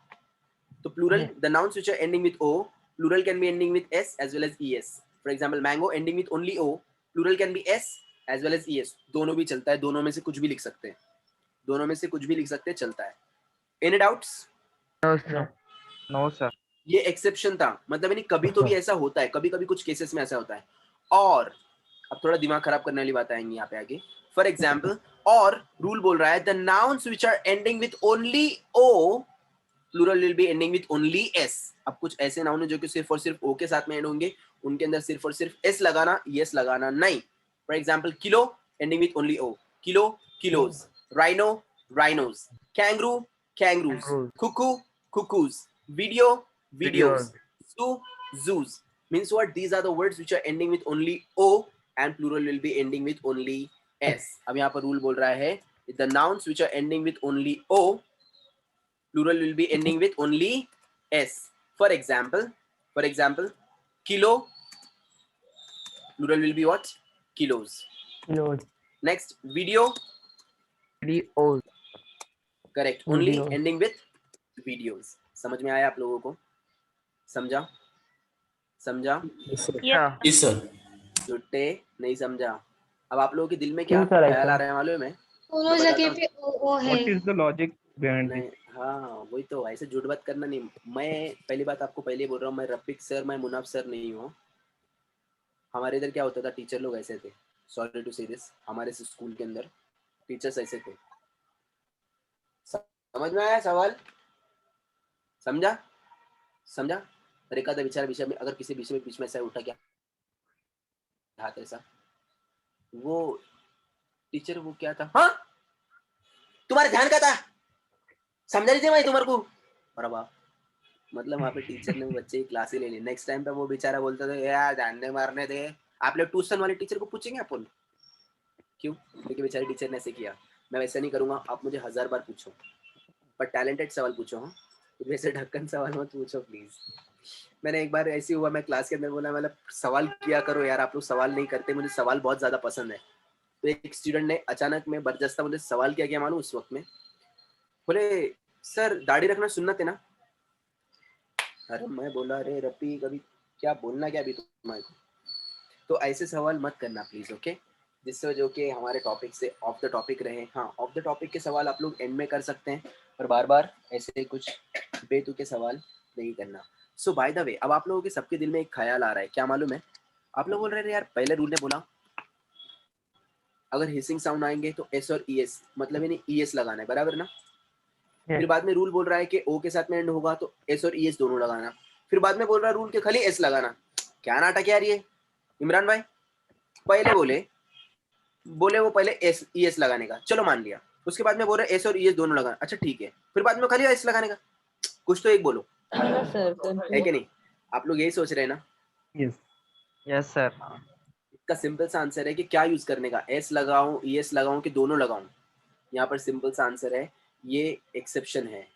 तो plural, the nouns which are ending with o, plural can be ending with s as well as es. For example, mango ending with only o, plural can be s as well as es. दोनों भी चलता है, दोनों में से कुछ भी लिख सकते हैं, दोनों में से कुछ भी लिख सकते हैं, चलता है। Any doubts? No sir. No sir ये एक्सेप्शन था, मतलब यानी कभी तो भी ऐसा होता है, कभी कभी कुछ केसेस में ऐसा होता है। और अब थोड़ा दिमाग खराब करने वाली बात आएंगी यहाँ पे आगे। फॉर एग्जाम्पल, और रूल बोल रहा है the nouns which are ending with only o, plural will be ending with only s. अब कुछ ऐसे नाउन है जो कि सिर्फ और सिर्फ ओ के साथ में एंड होंगे, उनके अंदर सिर्फ और सिर्फ एस लगाना, यस लगाना नहीं। For example, kilo ending with only o, kilo, kilos. Rhino, rhinos. Kangaroo, kangaroos. Cuckoo, cuckoos. Video, videos. Zoo, zoos. Means what? These are the words which are ending with only o and plural will be ending with only s. अब यहाँ पर rule बोल रहा है the nouns which are ending with only o, plural will be ending with only s. For example, kilo, plural will be what? Kilos. Next, video, video. correct. Only ending with videos. समझ में आया आप लोगों को? समझा? Yes, sir. झूठे नहीं समझा। अब आप लोगों के दिल में क्या ख्याल आ रहा है मालूम है? दोनों जगह पे ओ है। What is the logic behind नहीं, it? हाँ वही तो, ऐसे झूठ बात करना नहीं। मैं पहली बात आपको पहले बोल रहा हूँ, मैं रफीक सर, मैं मुनाफ सर नहीं हूँ। हमारे इधर क्या होता था, टीचर लोग ऐसे थे, सॉरी टू से दिस, हमारे स्कूल के अंदर टीचर्स ऐसे थे। समझ में आया सवाल? समझा? रेखा का विचार विषय में, अगर किसी विषय में बीच में ऐसा उठा क्या हाथ ऐसा, वो टीचर वो क्या था, हाँ तुम्हारे ध्यान का था, समझा रही थी मैं तुम्हारे को, अरे बाप मतलब वहाँ पे टीचर ने बच्चे की क्लास ही ले ली। नेक्स्ट टाइम पे वो बेचारा बोलता था यार जानने मारने दे। आप लोग ट्यूशन वाले टीचर को पूछेंगे अपन क्यों, क्योंकि बेचारे टीचर ने ऐसे किया। मैं वैसे नहीं करूँगा, आप मुझे 1000 बार पूछो पर टैलेंटेड सवाल पूछो। हाँ, वैसे ढक्कन सवाल मत पूछो प्लीज। मैंने एक बार ऐसी हुआ, मैं क्लास के अंदर बोला मतलब सवाल किया करो यार, आप लोग सवाल नहीं करते, मुझे सवाल बहुत ज्यादा पसंद है। तो एक स्टूडेंट ने अचानक में बरजस्ता मुझे सवाल किया मालूम उस वक्त में, बोले सर दाढ़ी रखना सुन्नत है ना। अरे मैं बोला अरे रब्बी कभी क्या बोलना क्या अभी तुम्हारे को। तो ऐसे सवाल मत करना प्लीज, ओके, जिससे जो कि हमारे टॉपिक से ऑफ द टॉपिक रहे। हाँ, ऑफ द टॉपिक के सवाल आप लोग एंड में कर सकते हैं, पर बार बार ऐसे कुछ बेतुके सवाल नहीं करना। सो बाय द वे, अब आप लोगों के सबके दिल में एक ख्याल आ रहा है, क्या मालूम है? आप लोग बोल रहे हैं यार पहले रूल ने बोला अगर हिसिंग साउंड आएंगे तो एस और ई एस, मतलब यानी ई एस लगाना है, बराबर ना? फिर बाद में रूल बोल रहा है कि ओ के साथ में एंड होगा तो एस और ई एस दोनों लगाना। फिर बाद में बोल रहा है रूल के खाली एस लगाना। क्या नाटक है यार ये इमरान भाई? पहले बोले वो पहले एस ई एस लगाने का, चलो मान लिया। उसके बाद में बोल रहे एस और ई एस दोनों लगाना, अच्छा ठीक है। फिर बाद में खाली एस लगाने का, कुछ तो एक बोलो, है कि नहीं? आप लोग यही सोच रहे हैं ना? Yes. Yes sir. इसका सिंपल सा आंसर है कि क्या यूज करने का, एस लगाऊं ई एस लगाऊं कि दोनों लगाऊं। यहाँ पर सिंपल सा आंसर है, ये एक्सेप्शन है।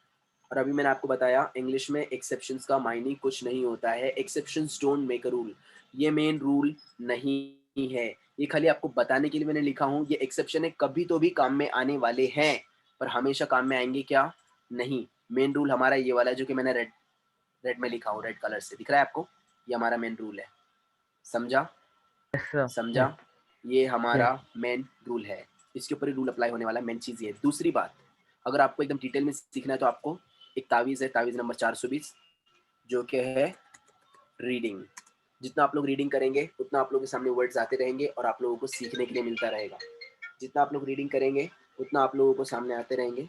और अभी मैंने आपको बताया इंग्लिश में एक्सेप्शंस का मायने कुछ नहीं होता है। Exceptions don't make a rule, ये मेन रूल नहीं है। ये खाली आपको बताने के लिए मैंने लिखा हूँ। ये एक्सेप्शन है, कभी तो भी काम में आने वाले हैं, पर हमेशा काम में आएंगे क्या? नहीं। मेन रूल हमारा ये वाला है जो कि मैंने रेड में लिखा हूँ, रेड कलर से दिख रहा है आपको, ये हमारा मेन रूल है। समझा? समझा? ये हमारा मेन रूल है, इसके ऊपर ही रूल अप्लाई होने वाला है। मेन चीज ये है। दूसरी बात, अगर आपको एकदम डिटेल में सीखना है तो आपको एक तावीज़ है, तावीज़ नंबर 420, जो कि है रीडिंग। जितना आप लोग रीडिंग करेंगे उतना आप लोगों के सामने वर्ड्स आते रहेंगे और आप लोगों को सीखने के लिए मिलता रहेगा। जितना आप लोग रीडिंग करेंगे उतना आप लोगों को सामने आते रहेंगे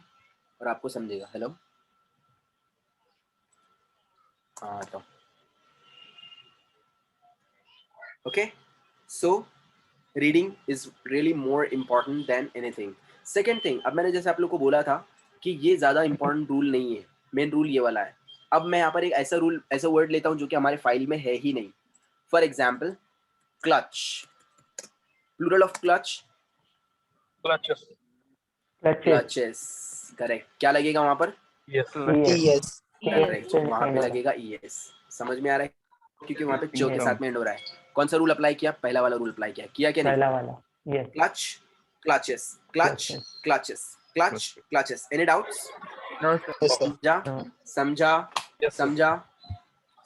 और आपको समझेगा। हेलो, हाँ तो okay, so reading is really more important than anything. Second thing, अब मैंने जैसे आप लोग को बोला था कि ये ज़्यादा इंपॉर्टेंट रूल नहीं है, मेन रूल ये वाला है। अब मैं यहाँ पर एक ऐसा रूल, ऐसा वर्ड लेता हूँ जो कि हमारे फाइल में है ही नहीं। For example clutch, plural of clutch clutches, correct. क्या लगेगा वहाँ पर? Yes. करेक्ट, वहाँ पे लगेगा ई एस। समझ में आ रहा है? क्योंकि वहाँ पे चो के साथ में एंड हो रहा है। कौन सा रूल अप्लाई किया? पहला वाला रूल अप्लाई किया क्या नहीं? Clutch clutches, clutch clutches, clutch clutches. Any doubts? No, sir. Yes, sir. समझा?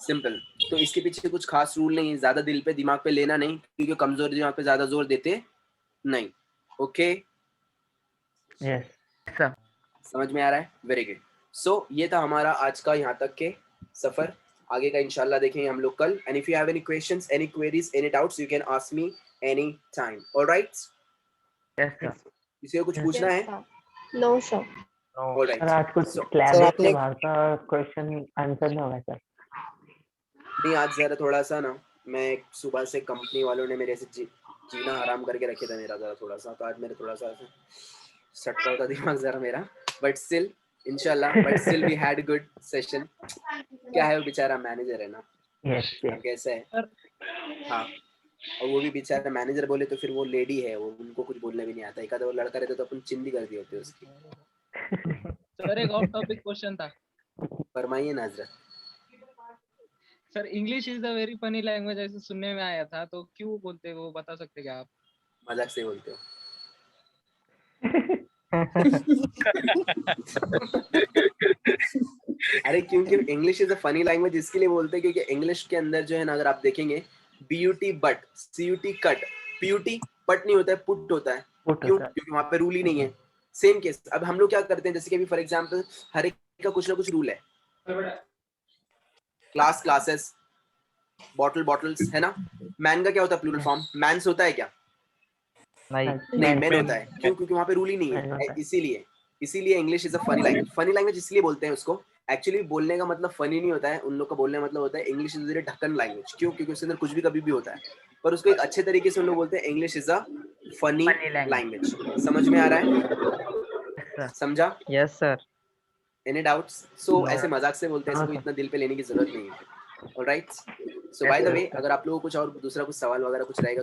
सिंपल। तो इसके पीछे कुछ खास रूल नहीं है, ज्यादा दिल पे दिमाग पे लेना नहीं, क्योंकि कमजोर दिमाग पे ज्यादा जोर देते नहीं। Okay, Sir. समझ में आ रहा है? Very good. सो ये था हमारा आज का यहाँ तक के सफर। आगे का इंशाल्लाह देखेंगे हम लोग कल। And if you have any questions, any queries, any doubts, you can ask me any time. Alright, Yes, sir. किसी को कुछ पूछना है? No sir. ऑलराइट, आज कुछ सो Sir, आपने बाहर का क्वेश्चन आंसर नहीं होगा सर? नहीं, आज जरा थोड़ा सा ना, मैं सुबह से कंपनी वालों ने मेरे से जीना हराम करके रखे था मेरा जरा थोड़ा सा, तो आज मेरा थोड़ा सा सटका होता दिमाग जरा मेरा, बट स्टिल इंशाल्लाह, but still we had good session. क्या है, वो बेचारा मैनेजर है ना, यस कैसा है? हाँ, और वो भी बेचारा मैनेजर बोले तो फिर वो लेडी है, वो उनको कुछ बोलने भी नहीं आता। एक आधा वो लड़का रहता तो अपन चिंदी कर दी होती उसकी। सर एक ऑफ टॉपिक क्वेश्चन था। फरमाइए ना हजरत। Sir English is a very funny language ऐसे सुनने में आया था, तो क्यों बोलते हैं वो बता सकते क्या आप? मजाक से बोलते हो? अरे क्योंकि English is a funny language इसके लिए बोलते हैं क्योंकि इंग्लिश के अंदर जो है ना, अगर आप देखेंगे B U T but, C U T cut, P U T putt नहीं होता है, पुट होता है। क्यों? क्योंकि वहां पे रूल ही नहीं है। सेम केस, अब हम लोग क्या करते हैं, जैसे कि अभी फॉर एग्जांपल हर एक का कुछ ना कुछ रूल है। क्लास क्लासेस, बॉटल बॉटल्स, है ना? मैन का क्या होता है प्लूरल फॉर्म? मैंस होता है क्या? नहीं, मैन होता है। क्यों? क्योंकि वहां पे रूल ही नहीं है। इसीलिए English is a funny language. Funny language इसलिए बोलते हैं उसको, एक्चुअली बोलने का मतलब फनी नहीं होता है, उन लोग का बोलने का मतलब होता है इंग्लिश इज अ ढक्कन लैंग्वेज। क्यों? क्योंकि उसके अंदर कुछ भी कभी भी होता है, पर उसको एक अच्छे तरीके से उन लोग बोलते हैं English is a funny language. समझ में आ रहा है? समझा? Yes sir. Any doubts? So No. ऐसे मजाक से बोलते हैं, हाँ, इसको sir. इतना दिल पे लेने की जरूरत नहीं है. All right. So Yes, by the sir. way, अगर आप लोगों को कुछ और दूसरा कुछ सवाल वगैरह कुछ रहेगा